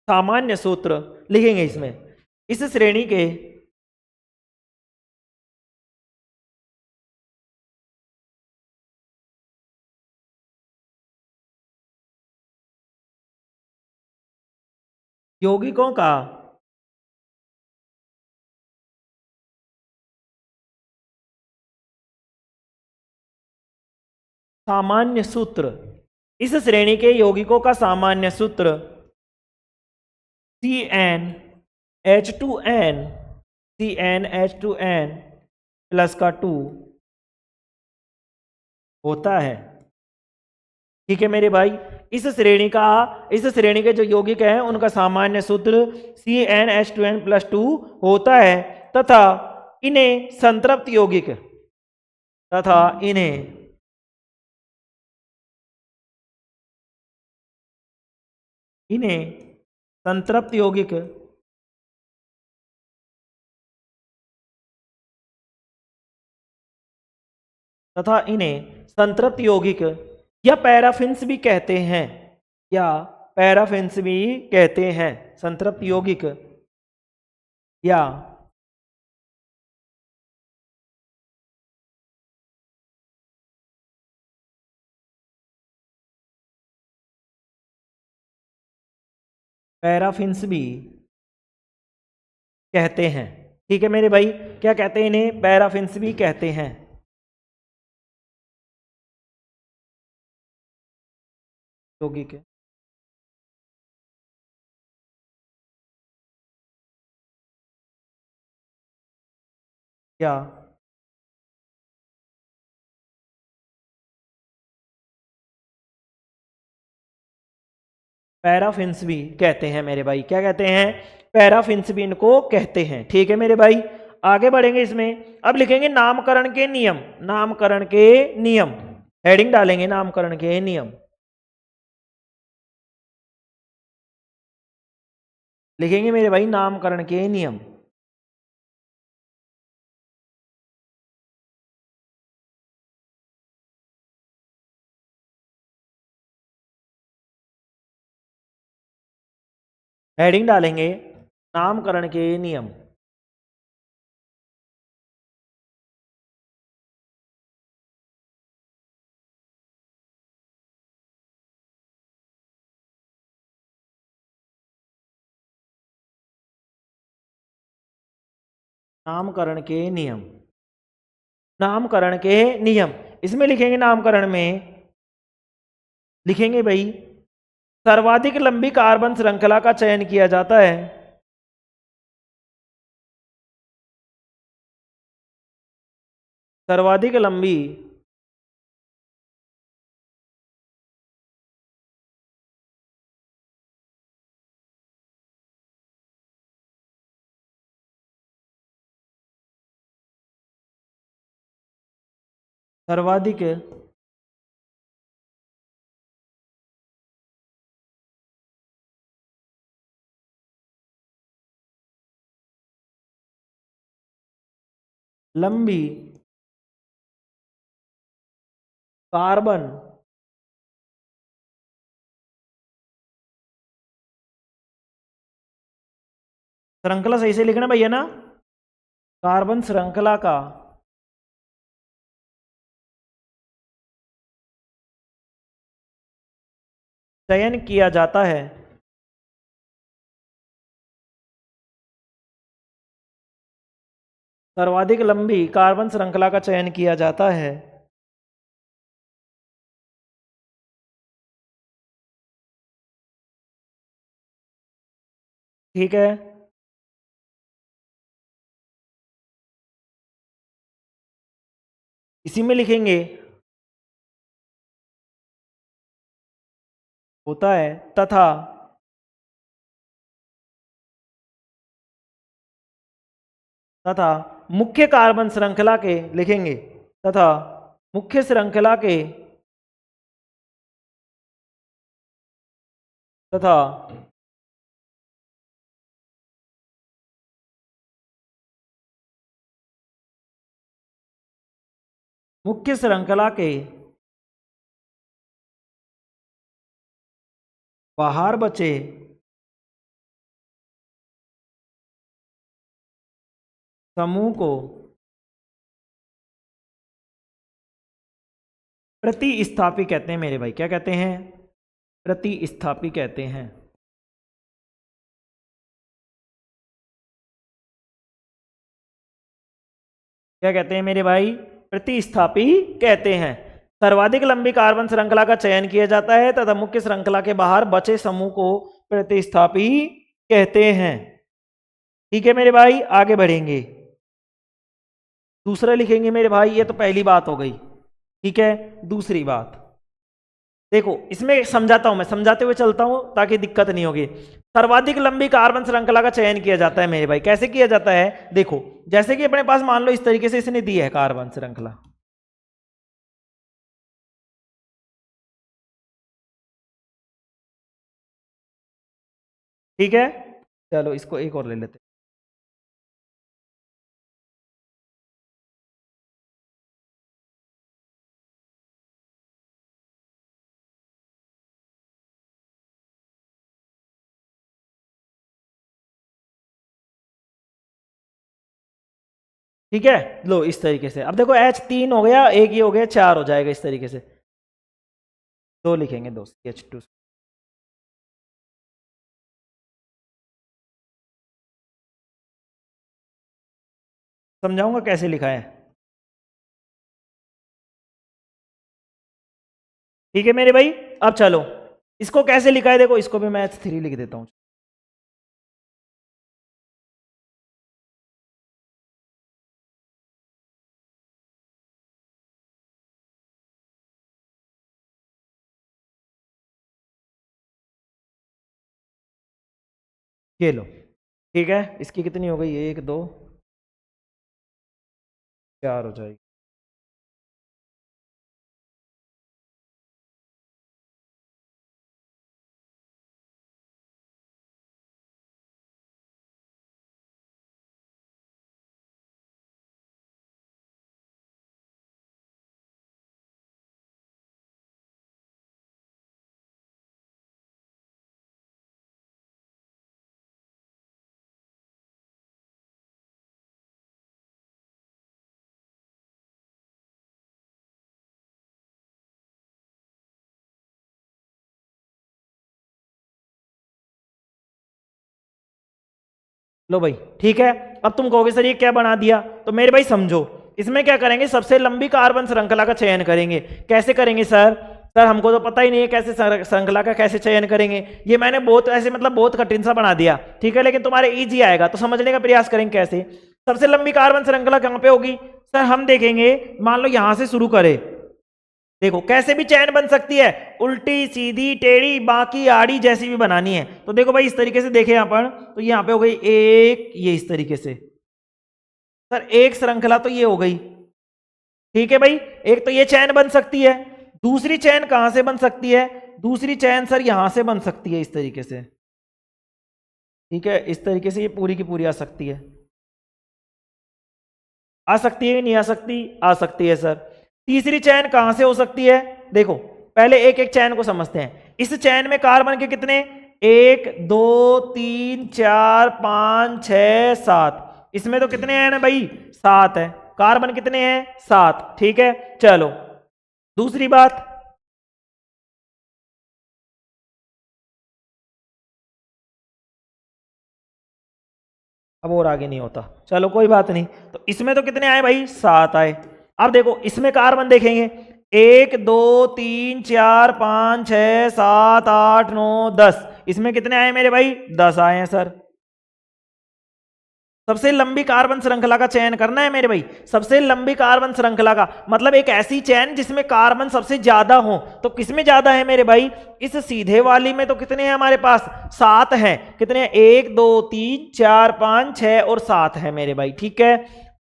सामान्य सूत्र। लिखेंगे इसमें इस श्रेणी के यौगिकों का सामान्य सूत्र। इस श्रेणी के यौगिकों का सामान्य सूत्र CnH2n CnH2n प्लस का 2 होता है। ठीक है मेरे भाई, इस श्रेणी के जो यौगिक हैं उनका सामान्य सूत्र CnH2n प्लस 2 होता है तथा इन्हें संतृप्त यौगिक तथा इन्हें संतृप्त यौगिक तथा इन्हें संतृप्त यौगिक या पैराफिन्स भी कहते हैं, या पैराफिन्स भी कहते हैं। संतृप्त यौगिक या पैराफिन्स भी कहते हैं। ठीक है मेरे भाई, क्या कहते हैं इन्हें? पैराफिन्स भी कहते हैं। यौगिक या पैराफिन्स भी कहते हैं मेरे भाई। क्या कहते हैं? पैराफिन्स भी इनको कहते हैं। ठीक है मेरे भाई, आगे बढ़ेंगे इसमें। अब लिखेंगे नामकरण के नियम। नामकरण के नियम हेडिंग डालेंगे नामकरण के नियम। लिखेंगे मेरे भाई नामकरण के नियम। हेडिंग डालेंगे नामकरण के नियम। नामकरण के नियम। नामकरण के नियम इसमें लिखेंगे नामकरण में लिखेंगे भाई सर्वाधिक लंबी कार्बन श्रृंखला का चयन किया जाता है। सर्वाधिक लंबी सर्वाधिक लंबी कार्बन श्रृंखला, सही से लिखना भैया ना, कार्बन श्रृंखला का चयन किया जाता है सर्वाधिक लंबी कार्बन श्रृंखला का चयन किया जाता है ठीक है, इसी में लिखेंगे होता है तथा मुख्य कार्बन श्रृंखला के, लिखेंगे तथा मुख्य श्रृंखला के तथा मुख्य श्रृंखला के बाहर बचे समूह को प्रतिस्थापी कहते हैं मेरे भाई। क्या कहते हैं? प्रतिस्थापी कहते हैं। क्या कहते हैं मेरे भाई? प्रतिस्थापी कहते हैं। सर्वाधिक लंबी कार्बन श्रृंखला का चयन किया जाता है तथा मुख्य श्रृंखला के बाहर बचे समूह को प्रतिस्थापी कहते हैं। ठीक है मेरे भाई, आगे बढ़ेंगे। दूसरा लिखेंगे मेरे भाई, ये तो पहली बात हो गई। ठीक है, दूसरी बात देखो, इसमें समझाता हूं, मैं समझाते हुए चलता हूं ताकि दिक्कत नहीं होगी। सर्वाधिक लंबी कार्बन श्रृंखला का चयन किया जाता है मेरे भाई। कैसे किया जाता है? देखो, जैसे कि अपने पास मान लो इस तरीके से इसने दी है कार्बन श्रृंखला, ठीक है। चलो इसको एक और ले लेते हैं। ठीक है, लो इस तरीके से। अब देखो H3 हो गया, एक ये हो गया, 4 हो जाएगा इस तरीके से। दो लिखेंगे, दो H2। समझाऊंगा कैसे लिखा है। ठीक है मेरे भाई, अब चलो इसको कैसे लिखा है देखो, इसको भी मैं H3 लिख देता हूं। ये लो, ठीक है। इसकी कितनी हो गई? 1 2 4 हो जाएगी। लो भाई, ठीक है। अब तुम कहोगे सर ये क्या बना दिया, तो मेरे भाई समझो, इसमें क्या करेंगे, सबसे लंबी कार्बन श्रृंखला का चयन करेंगे। कैसे करेंगे सर? सर हमको तो पता ही नहीं है कैसे श्रृंखला का कैसे चयन करेंगे। ये मैंने बहुत ऐसे मतलब बहुत कठिन सा बना दिया, ठीक है, लेकिन तुम्हारे इजी आएगा तो समझने का प्रयास करेंगे कैसे। सबसे लंबी कार्बन श्रृंखला कहां पे होगी सर? हम देखेंगे, मान लो यहां से शुरू करें, देखो कैसे भी चैन बन सकती है, उल्टी सीधी टेढ़ी बाकी आड़ी जैसी भी बनानी है। तो देखो भाई इस तरीके से देखें यहां पर, तो यहां पे हो गई एक, ये इस तरीके से सर एक श्रृंखला तो ये हो गई। ठीक है भाई, एक तो ये चैन बन सकती है। दूसरी चैन कहां से बन सकती है? दूसरी चैन सर यहां से बन सकती है इस तरीके से। ठीक है, इस तरीके से ये पूरी की पूरी आ सकती है। आ सकती है नहीं आ सकती? आ सकती है सर। तीसरी चैन कहां से हो सकती है? देखो पहले एक एक चैन को समझते हैं। इस चैन में कार्बन के कितने? 1 2 3 4 5 6 7। इसमें तो कितने हैं ना भाई? 7 है। कार्बन कितने हैं? 7। ठीक है, चलो दूसरी बात, अब और आगे नहीं होता, चलो कोई बात नहीं। तो इसमें तो कितने आए भाई? 7 आए। अब देखो इसमें कार्बन देखेंगे, 1 2 3 4 5 6 7 8 9 10। इसमें कितने आए मेरे भाई? 10 आए हैं सर। सबसे लंबी कार्बन श्रृंखला का चयन करना है मेरे भाई, सबसे लंबी कार्बन श्रृंखला का मतलब एक ऐसी चैन जिसमें कार्बन सबसे ज्यादा हो। तो किसमें ज्यादा है मेरे भाई? इस सीधे वाली में तो कितने हैं हमारे पास? 7 हैं। कितने हैं? 1 2 3 4 5 6 और 7 है मेरे भाई। ठीक है,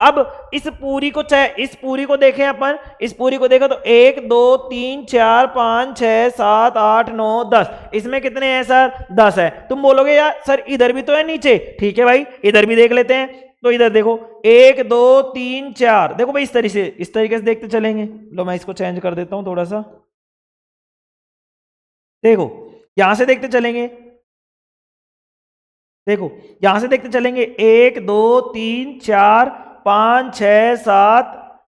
अब इस पूरी को इस पूरी को देखें अपन, इस पूरी को देखो तो 1 2 3 4 5 6 7 8 9 10। इसमें कितने हैं सर? 10 है। तुम बोलोगे यार सर इधर भी तो है नीचे। ठीक है भाई, इधर भी देख लेते हैं। तो इधर देखो 1 2 3 4, देखो भाई इस तरीके से देखते चलेंगे। लो मैं इसको चेंज कर देता हूं थोड़ा सा, देखो यहां से देखते चलेंगे, देखो यहां से देखते चलेंगे 1 2 3 4 5 6 7,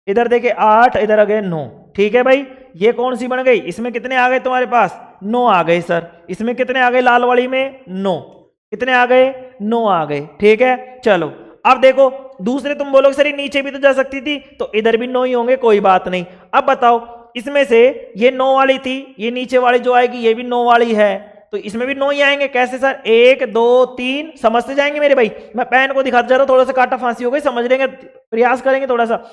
इधर देखे 8, इधर आ गए 9। ठीक है भाई, ये कौन सी बन गई? इसमें कितने आ गए तुम्हारे पास? 9 आ गए सर। इसमें कितने आ गए लाल वाली में? 9। कितने आ गए? 9 आ गए। ठीक है, चलो अब देखो दूसरे, तुम बोलोगे सर ये नीचे भी तो जा सकती थी, तो इधर भी 9 ही होंगे, कोई बात नहीं। अब बताओ इसमें से ये 9 वाली थी, ये नीचे वाली जो आएगी ये भी 9 वाली है, तो इसमें भी 9 ही आएंगे। कैसे सर? 1 2 3, समझते जाएंगे मेरे भाई। मैं पेन को दिखाता जा रहा हूं, थोड़ा सा काटा फांसी हो गई, समझ लेंगे, प्रयास करेंगे थोड़ा सा।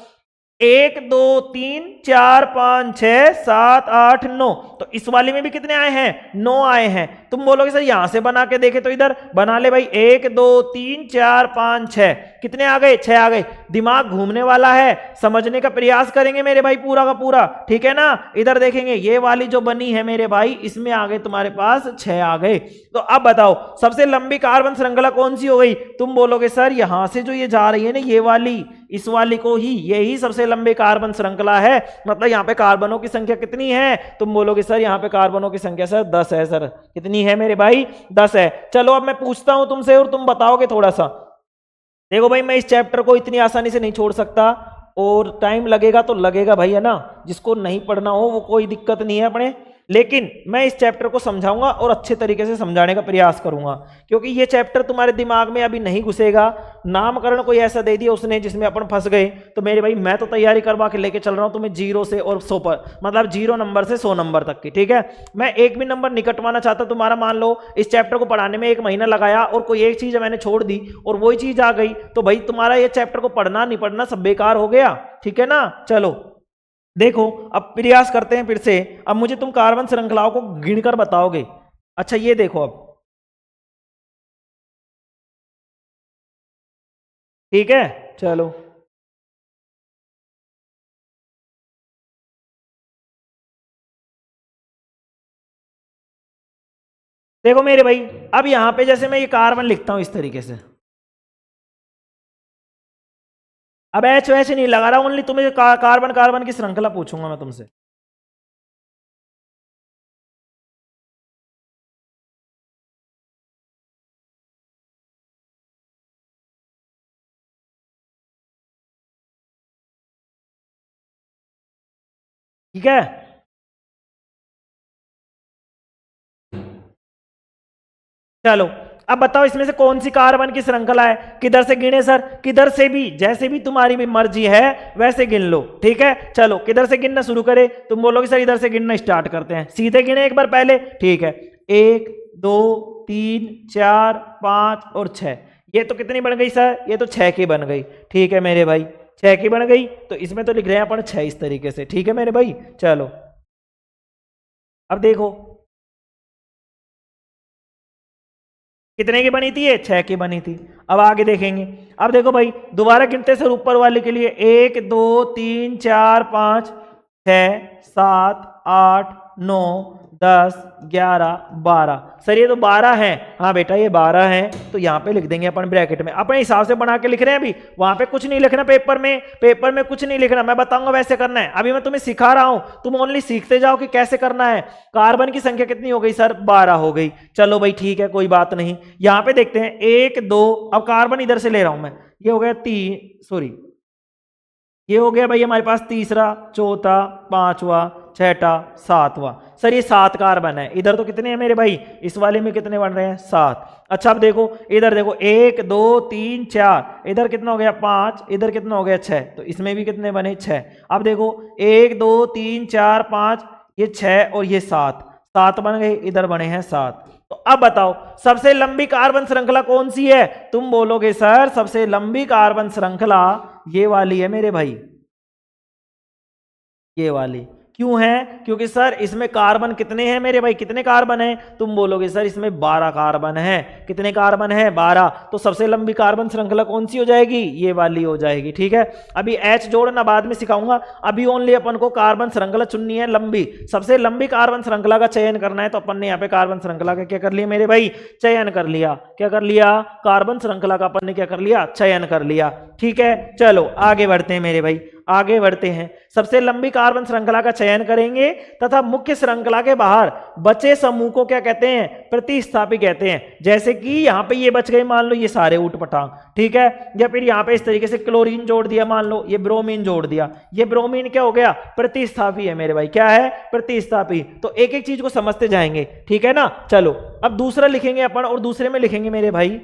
1 2 3 4 5 6 7 8 9। तो इस वाली में भी कितने आए हैं? 9 आए हैं। तुम बोलोगे सर यहां से बना के देखे, तो इधर बना ले भाई, 1 2 3 4 5 6। कितने आ गए? 6 आ गए। दिमाग घूमने वाला है, समझने का प्रयास करेंगे मेरे भाई पूरा का पूरा। ठीक है ना, इधर देखेंगे ये वाली जो बनी है मेरे भाई, इसमें आ गए तुम्हारे पास 6 आ गए। तो अब बताओ सबसे लंबी कार्बन श्रृंखला कौन सी हो गई? तुम बोलोगे सर यहां से जो ये जा रही है ना, ये वाली, इस वाली को ही, यही सबसे लंबी कार्बन श्रृंखला है। मतलब यहां पे कार्बनों की संख्या कितनी है? तुम बोलोगे सर यहां पे कार्बनों की संख्या सर 10 है। सर कितनी है मेरे भाई? 10 है। चलो अब मैं पूछता हूं तुमसे और तुम बताओगे थोड़ा सा। देखो भाई मैं इस चैप्टर को इतनी आसानी से नहीं छोड़ सकता, और टाइम लगेगा तो लगेगा भाई, है ना। जिसको नहीं पढ़ना हो वो कोई दिक्कत नहीं है अपने, लेकिन मैं इस चैप्टर को समझाऊंगा और अच्छे तरीके से समझाने का प्रयास करूंगा, क्योंकि ये चैप्टर तुम्हारे दिमाग में अभी नहीं घुसेगा। नामकरण कोई ऐसा दे दिया उसने जिसमें अपन फंस गए, तो मेरे भाई मैं तो तैयारी करवा के लेके चल रहा हूं तुम्हें 0 से और 100 पर, मतलब 0 नंबर से 100 नंबर तक की। ठीक है, मैं एक भी नंबर नहीं कटवाना चाहता तुम्हारा। मान लो इस चैप्टर को पढ़ाने में 1 महीना लगाया और कोई एक चीज मैंने छोड़ दी और वही चीज आ गई, तो भाई तुम्हारा ये चैप्टर को पढ़ना नहीं पढ़ना सब बेकार हो गया। ठीक है ना, चलो देखो अब प्रयास करते हैं फिर से। अब मुझे तुम कार्बन श्रृंखलाओं को गिनकर बताओगे। अच्छा ये देखो अब, ठीक है, चलो देखो मेरे भाई, अब यहां पे जैसे मैं ये कार्बन लिखता हूं इस तरीके से, अब एच वैच नहीं लगा रहा, ओनली तुम्हें कार्बन कार्बन की श्रृंखला पूछूंगा मैं तुमसे। ठीक है, चलो अब बताओ इसमें से कौन सी कार्बन की श्रृंखला है? किधर से गिने सर? किधर से भी, जैसे भी तुम्हारी भी मर्जी है वैसे गिन लो। ठीक है, चलो किधर से गिनना शुरू करें? तुम बोलोगे सर इधर से गिनना स्टार्ट करते हैं, सीधे गिने एक बार पहले। ठीक है, 1 2 3 4 5 और 6। ये तो कितनी बन गई सर? ये तो 6 की बन गई। ठीक है मेरे भाई, 6 की बन गई, तो इसमें तो लिख रहे हैं अपन 6 इस तरीके से। ठीक है मेरे भाई, चलो अब देखो कितने की बनी थी? ये 6 की बनी थी। अब आगे देखेंगे। अब देखो भाई दोबारा गिनते सर ऊपर वाले के लिए, 1 2 3 4 5 6 7 8 9 10, 11, 12। सर ये तो 12 है। हाँ बेटा ये 12 है, तो यहाँ पे लिख देंगे अपन ब्रैकेट में, अपने हिसाब से बना के लिख रहे हैं। अभी वहां पे कुछ नहीं लिखना, पेपर में कुछ नहीं लिखना, मैं बताऊंगा वैसे करना है। अभी मैं तुम्हें सिखा रहा हूं, तुम ओनली सीखते जाओ कि कैसे करना है। कार्बन की संख्या कितनी हो गई सर? 12 हो गई। चलो भाई ठीक है, कोई बात नहीं। यहाँ पे देखते हैं 1 2, अब कार्बन इधर से ले रहा हूं मैं, ये हो गया 3, सॉरी ये हो गया भाई हमारे पास तीसरा, चौथा, पांचवा, छठा, सातवां। सर ये 7 कार्बन है। इधर तो कितने हैं मेरे भाई? इस वाले में कितने बन रहे हैं? 7। अच्छा अब देखो इधर देखो, 1 2 3 4, इधर कितना हो गया? 5, इधर कितना हो गया? 6। तो इसमें भी कितने बने? 6। अब देखो 1 2 3 4 5, ये 6 और ये 7, 7 बन गए, इधर बने हैं 7। तो अब बताओ सबसे लंबी कार्बन श्रृंखला कौन सी है? तुम बोलोगे सर सबसे लंबी कार्बन श्रृंखला ये वाली है मेरे भाई, ये वाली। क्यों है? क्योंकि सर इसमें कार्बन कितने हैं मेरे भाई? कितने कार्बन हैं? तुम बोलोगे सर इसमें 12 कार्बन है। कितने कार्बन है? 12। तो सबसे लंबी कार्बन श्रृंखला कौन सी हो जाएगी? ये वाली हो जाएगी। ठीक है, अभी H जोड़ना बाद में सिखाऊंगा, अभी ओनली अपन को कार्बन श्रृंखला चुननी है लंबी। सबसे लंबी कार्बन श्रृंखला का चयन करना है, तो अपन ने यहाँ पे कार्बन श्रृंखला का क्या कर लिया मेरे भाई? चयन कर लिया। क्या कर लिया? कार्बन श्रृंखला का अपन ने क्या कर लिया? चयन कर लिया। ठीक है, चलो आगे बढ़ते हैं मेरे भाई, आगे बढ़ते हैं। सबसे लंबी कार्बन श्रृंखला का चयन करेंगे तथा मुख्य श्रृंखला के बाहर बचे समूह को क्या कहते हैं? प्रतिस्थापी कहते हैं। जैसे कि यहां पे ये बच गए, मान लो ये सारे ऊटपटांग, ठीक है। या फिर यहां पे इस तरीके से क्लोरीन जोड़ दिया, मान लो ये ब्रोमीन जोड़ दिया, ये ब्रोमीन क्या हो गया? प्रतिस्थापी है मेरे भाई। क्या है? प्रतिस्थापी। तो एक एक चीज को समझते जाएंगे, ठीक है ना। चलो अब दूसरा लिखेंगे अपन, और दूसरे में लिखेंगे मेरे भाई,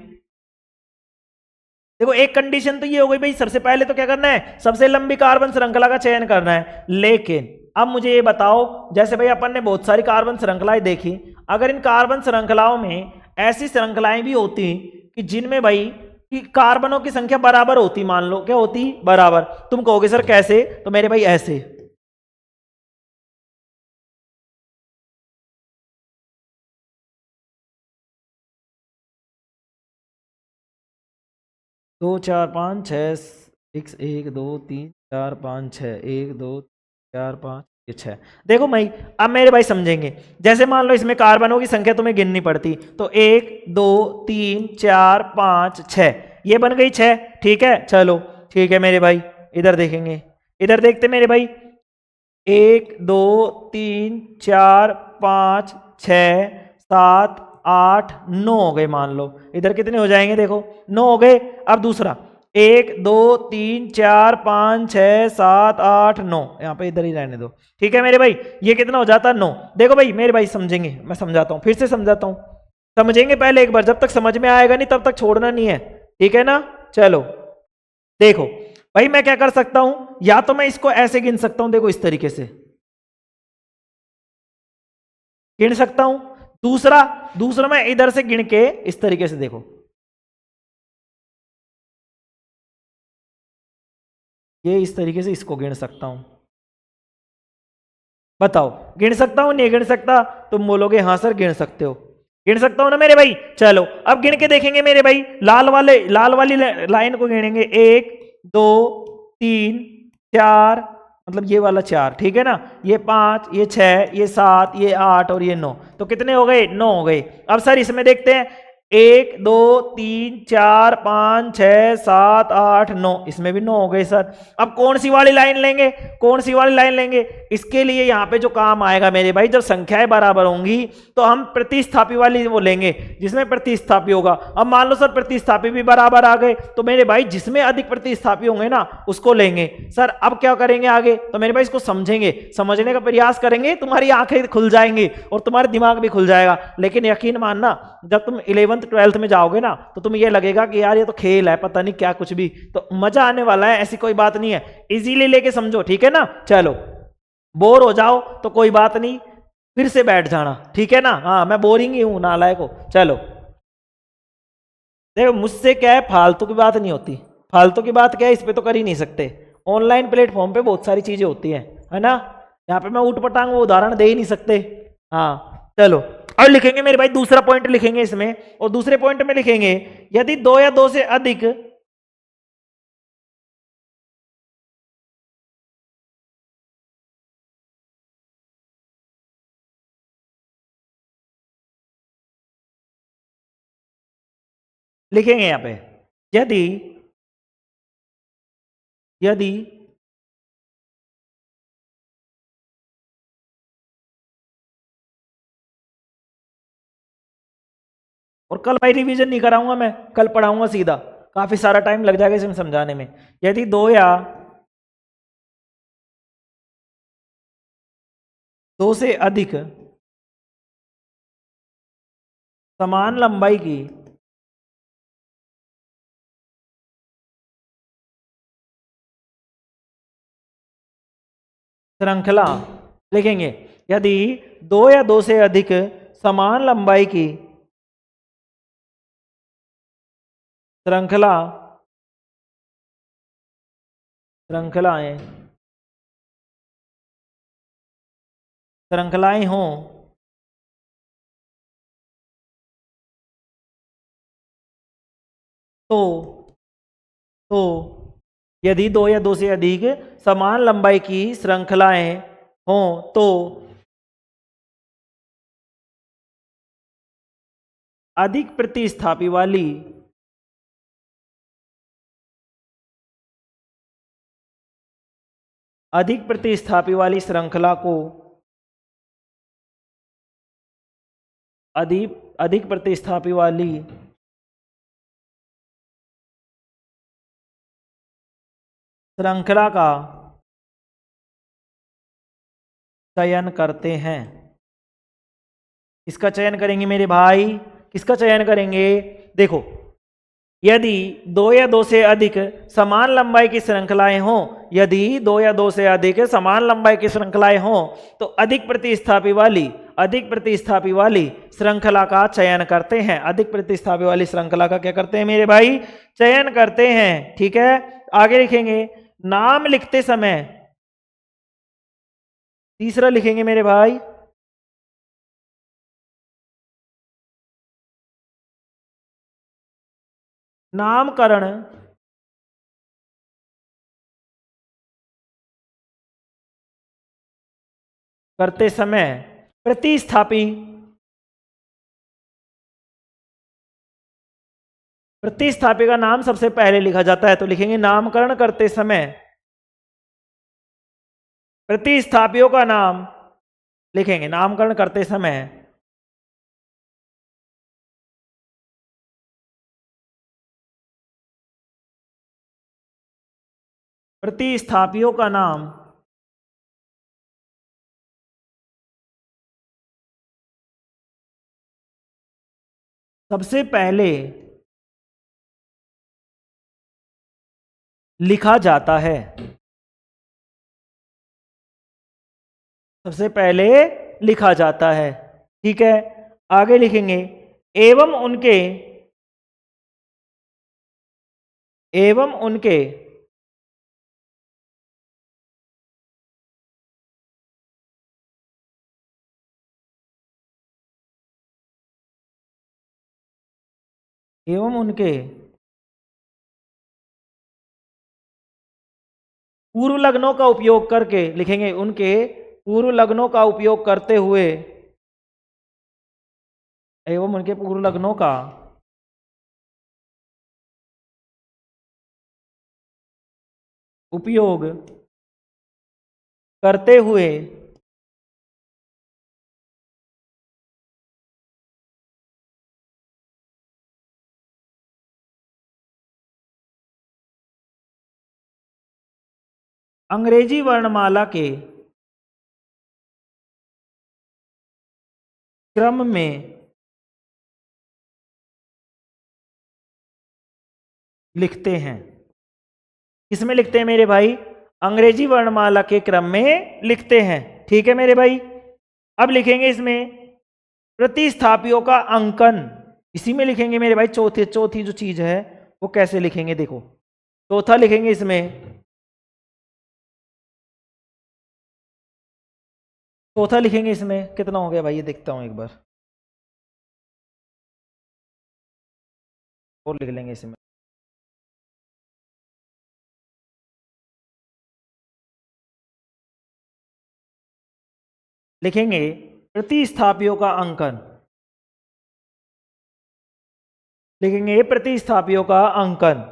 देखो एक कंडीशन तो ये हो गई भाई, सबसे पहले तो क्या करना है? सबसे लंबी कार्बन श्रृंखला का चयन करना है। लेकिन अब मुझे ये बताओ, जैसे भाई अपन ने बहुत सारी कार्बन श्रृंखलाएं देखी, अगर इन कार्बन श्रृंखलाओं में ऐसी श्रृंखलाएं भी होती कि जिनमें भाई कि कार्बनों की संख्या बराबर होती, मान लो क्या होती? बराबर। तुम कहोगे सर कैसे? तो मेरे भाई ऐसे, 2 4 5 6, 1 2 3 4 5 6, 1 2 4 5 6। देखो भाई अब मेरे भाई समझेंगे, जैसे मान लो इसमें कार्बनों की संख्या तुम्हें गिननी पड़ती, तो 1 2 3 4 5 6, ये बन गई 6। ठीक है, चलो ठीक है मेरे भाई, इधर देखेंगे, इधर देखते मेरे भाई, 1 2 3 4 5 6 7 8 9 हो गए, मान लो इधर कितने हो जाएंगे? देखो 9 हो गए। अब दूसरा 1 2 3 4 5 6 7 8 9, यहाँ पे इधर ही रहने दो। ठीक है मेरे भाई, ये कितना हो जाता है? 9। देखो भाई मेरे भाई समझेंगे, मैं समझाता हूँ, फिर से समझाता हूँ, समझेंगे पहले एक बार, जब तक समझ में आएगा नहीं तब तक छोड़ना नहीं है। ठीक है ना। चलो देखो भाई मैं क्या कर सकता हूं, या तो मैं इसको ऐसे गिन सकता हूं, देखो इस तरीके से गिन सकता हूं। दूसरा दूसरा मैं इधर से गिन के इस तरीके से, देखो ये इस तरीके से इसको गिन सकता हूं। बताओ गिन सकता हूं नहीं गिन सकता? तुम बोलोगे हाँ सर गिन सकते हो। गिन सकता हूं ना मेरे भाई। चलो अब गिन के देखेंगे मेरे भाई, लाल वाली लाइन को गिनेंगे, 1 2 3 4, मतलब ये वाला 4, ठीक है ना, ये 5 ये 6 ये 7 ये 8 और ये 9, तो कितने हो गए? 9 हो गए। अब सर इसमें देखते हैं, 1 2 3 4 5 6 7 8 9, इसमें भी 9 हो गए सर। अब कौन सी वाली लाइन लेंगे? कौन सी वाली लाइन लेंगे? इसके लिए यहाँ पे जो काम आएगा मेरे भाई, जब संख्याएं बराबर होंगी तो हम प्रतिस्थापी वाली वो लेंगे, जिसमें प्रतिस्थापी होगा। अब मान लो सर प्रतिस्थापी भी बराबर आ गए, तो मेरे भाई जिसमें अधिक प्रतिस्थापी होंगे ना उसको लेंगे। सर अब क्या करेंगे आगे? तो मेरे भाई इसको समझेंगे, समझने का प्रयास करेंगे, तुम्हारी आंखें खुल जाएंगी और तुम्हारा दिमाग भी खुल जाएगा। लेकिन यकीन मानना, जब तुम 11th 12th में जाओगे ना, तो तुम्हें यह लगेगा कि यार ये तो खेल है, पता नहीं क्या कुछ भी, तो मजा आने वाला है, ऐसी कोई बात नहीं है। इजीली लेके समझो, ठीक है ना। चलो बोर हो जाओ तो कोई बात नहीं, फिर से बैठ जाना, ठीक है ना। हाँ मैं बोरिंग ही हूं, नालायक हो। चलो देखो मुझसे क्या है, फालतू की बात नहीं होती। फालतू की बात क्या है, इस पे तो कर ही नहीं सकते। ऑनलाइन प्लेटफॉर्म पे बहुत सारी चीजें होती हैं, है ना। यहाँ पे मैं ऊट पटांग वो उदाहरण दे ही नहीं सकते। हाँ चलो और लिखेंगे मेरे भाई, दूसरा पॉइंट लिखेंगे इसमें, और दूसरे पॉइंट में लिखेंगे, यदि 2 या 2 से अधिक लिखेंगे यहां पे, यदि यदि और कल भाई रिवीजन नहीं कराऊंगा मैं, कल पढ़ाऊंगा सीधा, काफी सारा टाइम लग जाएगा इसमें समझाने में। यदि दो से अधिक समान लंबाई की श्रृंखला, लिखेंगे यदि दो से अधिक समान लंबाई की श्रृंखला श्रृंखलाएं श्रृंखलाएं हों तो तो यदि दो से अधिक समान लंबाई की श्रृंखलाएं हों तो अधिक प्रतिस्थापी वाली श्रृंखला को अधिक प्रतिस्थापी वाली श्रृंखला का चयन करते हैं। इसका चयन करेंगे मेरे भाई, किसका चयन करेंगे? देखो, यदि दो से अधिक समान लंबाई की श्रृंखलाएं हों, यदि दो से अधिक समान लंबाई की श्रृंखलाएं हों तो अधिक प्रतिस्थापी वाली श्रृंखला का चयन करते हैं। अधिक प्रतिस्थापी वाली श्रृंखला का क्या करते हैं मेरे भाई? चयन करते हैं। ठीक है, आगे लिखेंगे नाम लिखते समय, तीसरा लिखेंगे मेरे भाई नामकरण करते समय प्रतिस्थापी का नाम सबसे पहले लिखा जाता है, तो लिखेंगे नामकरण करते समय प्रतिस्थापियों का नाम, लिखेंगे नामकरण करते समय प्रतिस्थापियों का नाम सबसे पहले लिखा जाता है। सबसे पहले लिखा जाता है। ठीक है, आगे लिखेंगे एवं उनके पूर्व लग्नों का उपयोग करके, लिखेंगे उनके पूर्व लग्नों का उपयोग करते हुए एवं उनके पूर्व लग्नों का उपयोग करते हुए अंग्रेजी वर्णमाला के क्रम में लिखते हैं। किसमें लिखते हैं मेरे भाई? अंग्रेजी वर्णमाला के क्रम में लिखते हैं। ठीक है मेरे भाई, अब लिखेंगे इसमें प्रतिस्थापियों का अंकन, इसी में लिखेंगे मेरे भाई। चौथी जो चीज है वो कैसे लिखेंगे, देखो चौथा लिखेंगे इसमें, चौथा लिखेंगे इसमें कितना हो गया भाई, ये देखता हूं एक बार, और लिख लेंगे इसमें। लिखेंगे प्रतिस्थापियों का अंकन, लिखेंगे प्रतिस्थापियों का अंकन,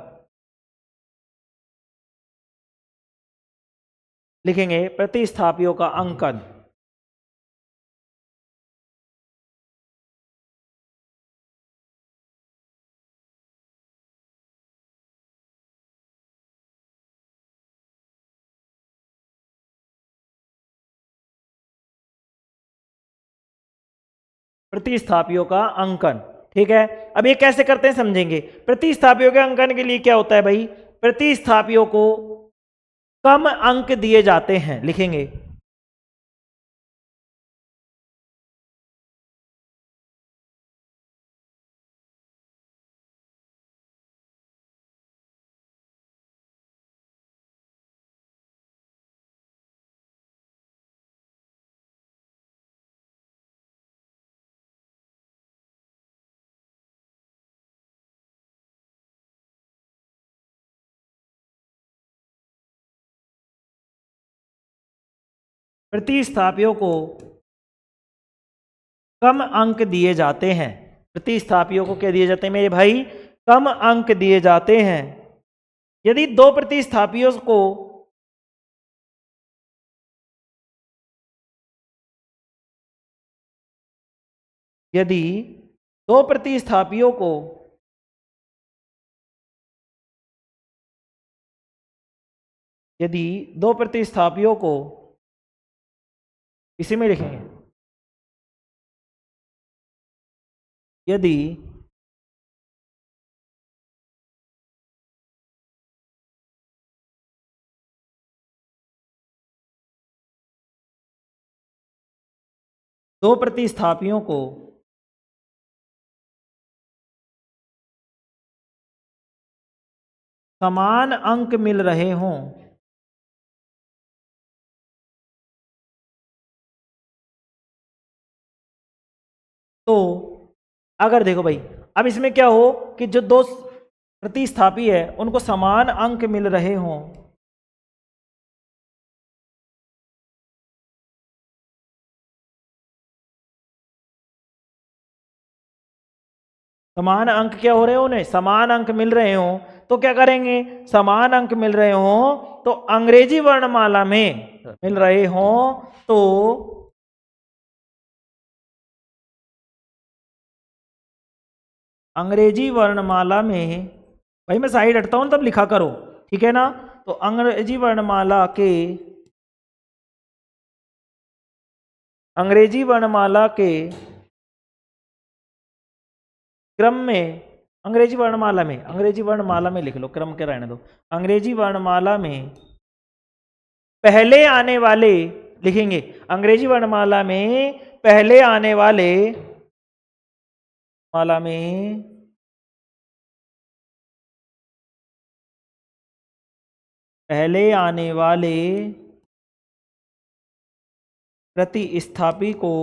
लिखेंगे प्रतिस्थापियों का अंकन। प्रतिस्थापियों का अंकन, ठीक है। अब ये कैसे करते हैं समझेंगे। प्रतिस्थापियों के अंकन के लिए क्या होता है भाई, प्रतिस्थापियों को कम अंक दिए जाते हैं, लिखेंगे प्रतिस्थापियों को कम अंक दिए जाते हैं। प्रतिस्थापियों को क्या दिए जाते हैं मेरे भाई, कम अंक दिए जाते हैं। यदि दो प्रतिस्थापियों को यदि दो प्रतिस्थापियों को यदि दो प्रतिस्थापियों को इसी में लिखेंगे, यदि दो प्रतिस्थापियों को समान अंक मिल रहे हों, तो अगर देखो भाई, अब इसमें क्या हो कि जो दो प्रतिस्थापी है उनको समान अंक मिल रहे हों, समान अंक क्या हो रहे हो, उन्हें समान अंक मिल रहे हो, तो क्या करेंगे, समान अंक मिल रहे हो तो अंग्रेजी वर्णमाला में मिल रहे हो, तो अंग्रेजी वर्णमाला में, भाई मैं साइड हटता हूं तब लिखा करो, ठीक है ना। तो अंग्रेजी वर्णमाला के, अंग्रेजी वर्णमाला के क्रम में, अंग्रेजी वर्णमाला में लिख लो, क्रम के रहने दो, अंग्रेजी वर्णमाला में पहले आने वाले, लिखेंगे अंग्रेजी वर्णमाला में पहले आने वाले, माला में पहले आने वाले प्रतिस्थापी को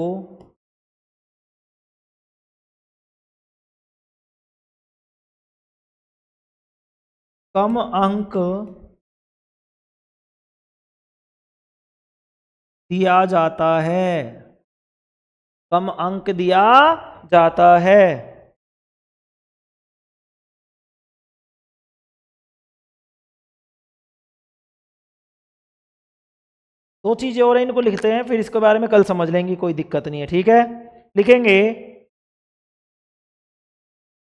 कम अंक दिया जाता है, कम अंक दिया जाता है। दो चीजें और हैं, इनको लिखते हैं, फिर इसके बारे में कल समझ लेंगे, कोई दिक्कत नहीं है, ठीक है। लिखेंगे,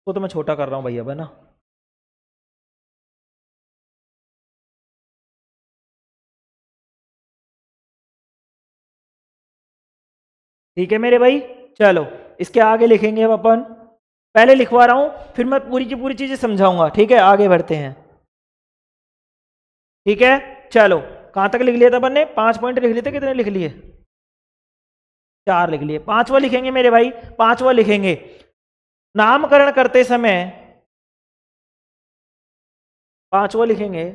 तो मैं छोटा कर रहा हूं भैया, अब है ना। ठीक है मेरे भाई, चलो इसके आगे लिखेंगे अब अपन, पहले लिखवा रहा हूं फिर मैं पूरी की पूरी चीजें समझाऊंगा, ठीक है। आगे बढ़ते हैं, ठीक है। चलो कहां तक लिख लिया था अपन ने, 5 पॉइंट लिख लिए थे, कितने लिख लिए, 4 लिख लिए। पांचवा लिखेंगे मेरे भाई, पांचवा लिखेंगे, नामकरण करते समय, पांचवा लिखेंगे,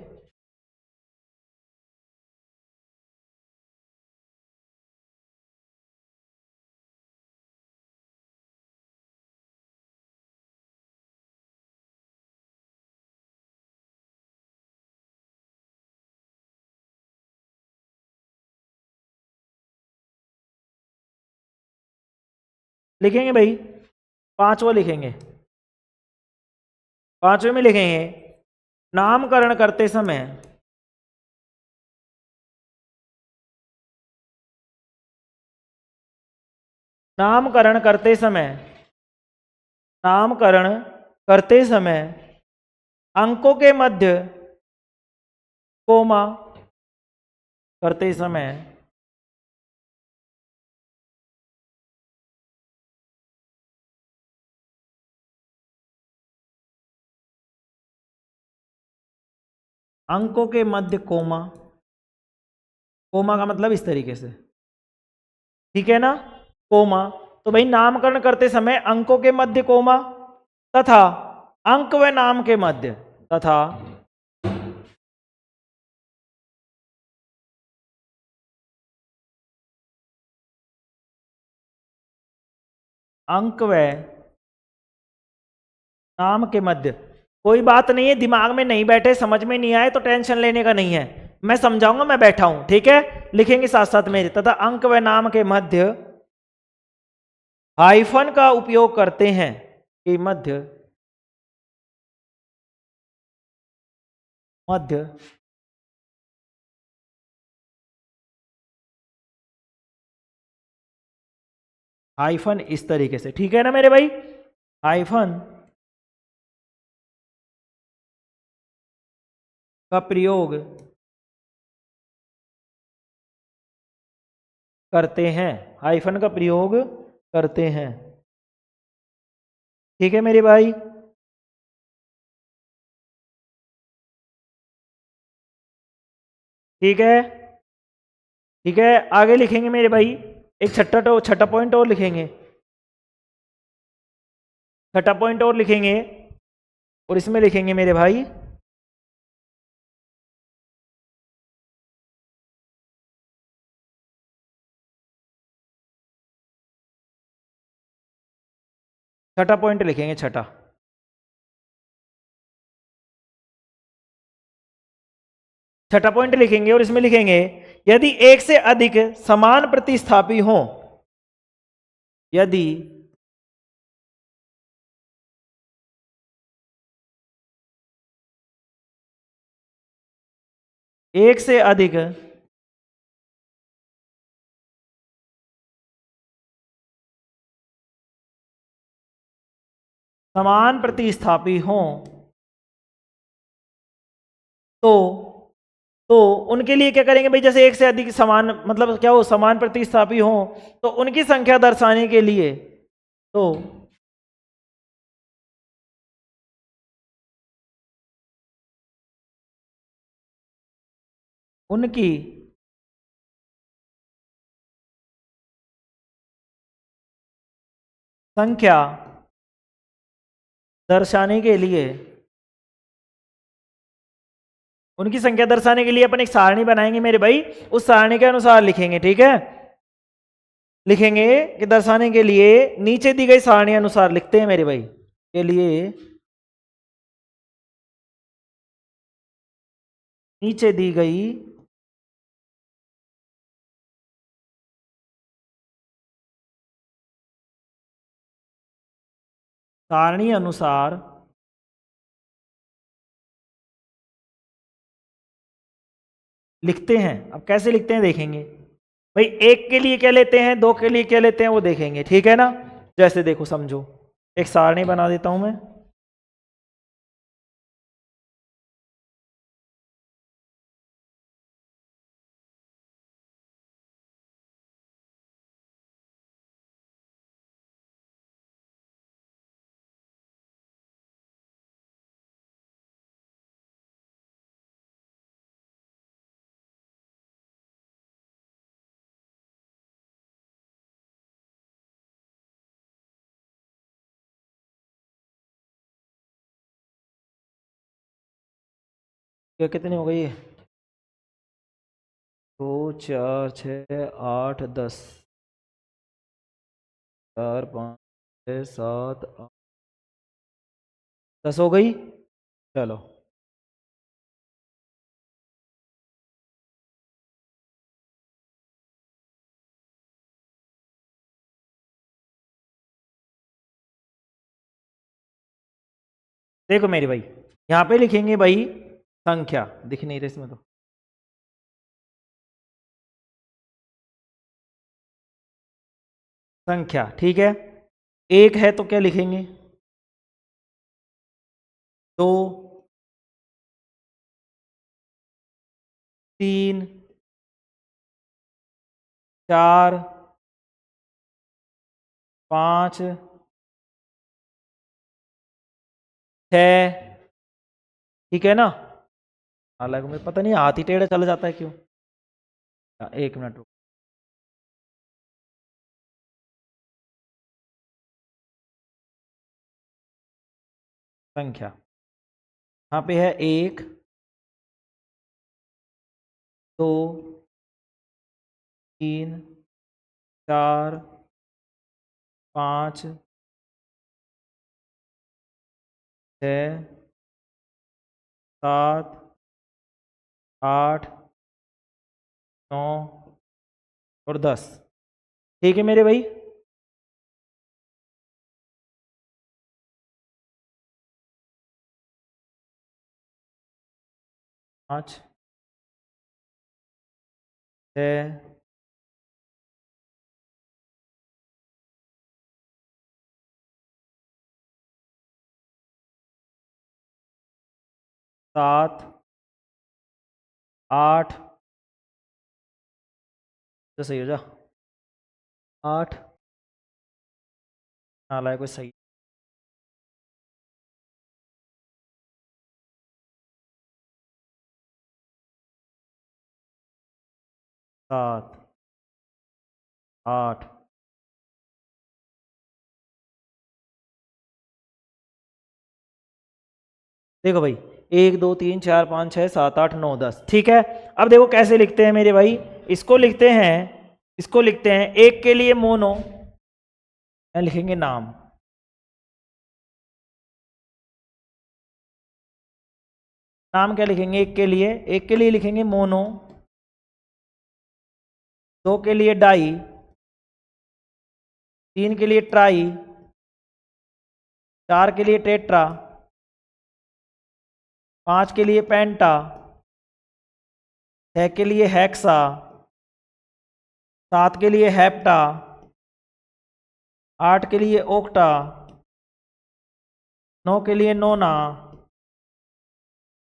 लिखेंगे भाई, पांचवा लिखेंगे, पांचवें में लिखेंगे नामकरण करते समय नामकरण करते समय नामकरण करते समय अंकों के मध्य कोमा करते समय अंकों के मध्य कोमा, कोमा का मतलब इस तरीके से, ठीक है ना, कोमा। तो भाई नामकरण करते समय अंकों के मध्य कोमा तथा अंक व नाम के मध्य तथा अंक व नाम के मध्य। कोई बात नहीं है, दिमाग में नहीं बैठे, समझ में नहीं आए तो टेंशन लेने का नहीं है, मैं समझाऊंगा, मैं बैठा हूं, ठीक है। लिखेंगे साथ साथ मेरे, तथा अंक व नाम के मध्य हाइफन का उपयोग करते हैं कि मध्य मध्य हाइफन इस तरीके से, ठीक है ना मेरे भाई, हाइफन का प्रयोग करते हैं, हाइफन का प्रयोग करते हैं, ठीक है मेरे भाई। ठीक है, ठीक है, आगे लिखेंगे मेरे भाई, एक छठा पॉइंट और लिखेंगे, छठा पॉइंट और लिखेंगे, और इसमें लिखेंगे मेरे भाई छठा पॉइंट लिखेंगे, छठा, छठा पॉइंट लिखेंगे, और इसमें लिखेंगे यदि एक से अधिक समान प्रतिस्थापी हो, यदि एक से अधिक समान प्रतिस्थापी हो तो उनके लिए क्या करेंगे भाई, जैसे एक से अधिक समान मतलब क्या हो, समान प्रतिस्थापी हो, तो उनकी संख्या दर्शाने के लिए तो उनकी संख्या दर्शाने के लिए, उनकी संख्या दर्शाने के लिए अपन एक सारणी बनाएंगे मेरे भाई, उस सारणी के अनुसार लिखेंगे, ठीक है। लिखेंगे कि दर्शाने के लिए नीचे दी गई सारणी अनुसार लिखते हैं मेरे भाई, के लिए नीचे दी गई सारणी अनुसार लिखते हैं। अब कैसे लिखते हैं देखेंगे भाई, एक के लिए क्या लेते हैं, दो के लिए क्या लेते हैं वो देखेंगे, ठीक है ना। जैसे देखो समझो, एक सारणी बना देता हूं मैं, क्या कितनी हो गई, 2 4 6 8 10, 4 5 6 7 8, 10 हो गई। चलो देखो मेरे भाई, यहाँ पे लिखेंगे भाई संख्या, दिख नहीं रही इसमें तो, संख्या, ठीक है। एक है तो क्या लिखेंगे, 2, 3, 4, 5, 6, ठीक है ना। हालांकि मुझे पता नहीं हाथ ही टेढ़ा चला जाता है क्यों। एक मिनट रुको, संख्या यहाँ पे है 1, 2, 3, 4, 5, 6, 7, 8, 9 और 10, ठीक है मेरे भाई। पाँच, 6, 7, 8, तो सही हो जा, 8, हालांकि कोई सही, 7, 8, देखो भाई 1, 2, 3, 4, 5, 6, 7, 8, 9, 10, ठीक है। अब देखो कैसे लिखते हैं मेरे भाई, इसको लिखते हैं, इसको लिखते हैं एक के लिए मोनो, लिखेंगे नाम, नाम क्या लिखेंगे, एक के लिए लिखेंगे मोनो, 2 के लिए डाई, 3 के लिए ट्राई, 4 के लिए टेट्रा, 5 के लिए पेंटा, 6 के लिए हेक्सा, 7 के लिए हेप्टा, 8 के लिए ओक्टा, 9 के लिए नोना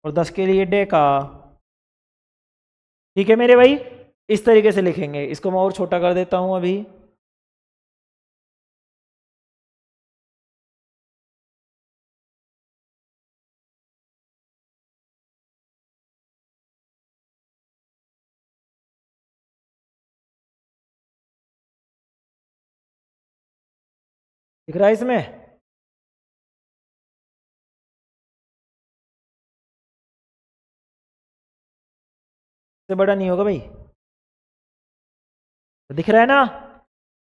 और 10 के लिए डेका, ठीक है मेरे भाई। इस तरीके से लिखेंगे, इसको मैं और छोटा कर देता हूं अभी, दिख रहा है इसमें, इससे बड़ा नहीं होगा भाई, तो दिख रहा है ना,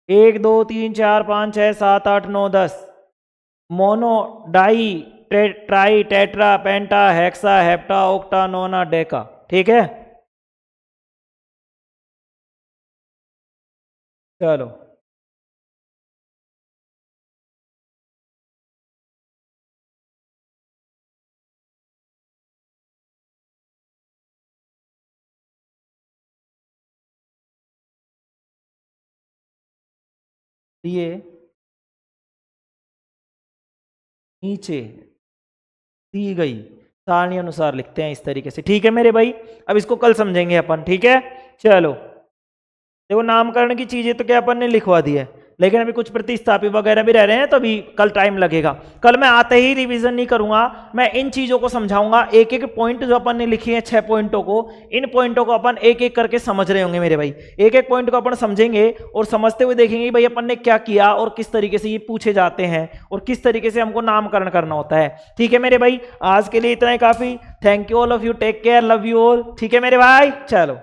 1, 2, 3, 4, 5, 6, 7, 8, 9, 10, मोनो, डाई, ट्राई, टेट्रा, पेंटा, हेक्सा, हेप्टा, ओक्टा, नोना, डेका, ठीक है। चलो ये नीचे दी गई सारणी अनुसार लिखते हैं इस तरीके से, ठीक है मेरे भाई। अब इसको कल समझेंगे अपन, ठीक है। चलो देखो नामकरण की चीजें तो क्या अपन ने लिखवा दी है, लेकिन अभी कुछ प्रतिस्थापी वगैरह भी रह रहे हैं, तो अभी कल टाइम लगेगा। कल मैं आते ही रिवीजन नहीं करूंगा, मैं इन चीजों को समझाऊंगा, एक एक पॉइंट जो अपन ने लिखी है 6 पॉइंटों को, इन पॉइंटों को अपन एक एक करके समझ रहे होंगे मेरे भाई। एक एक पॉइंट को अपन समझेंगे और समझते हुए देखेंगे भाई अपन ने क्या किया और किस तरीके से ये पूछे जाते हैं और किस तरीके से हमको नामकरण करना होता है, ठीक है मेरे भाई। आज के लिए इतना ही काफी, thank you all of you, take care, love you all, ठीक है मेरे भाई। चलो।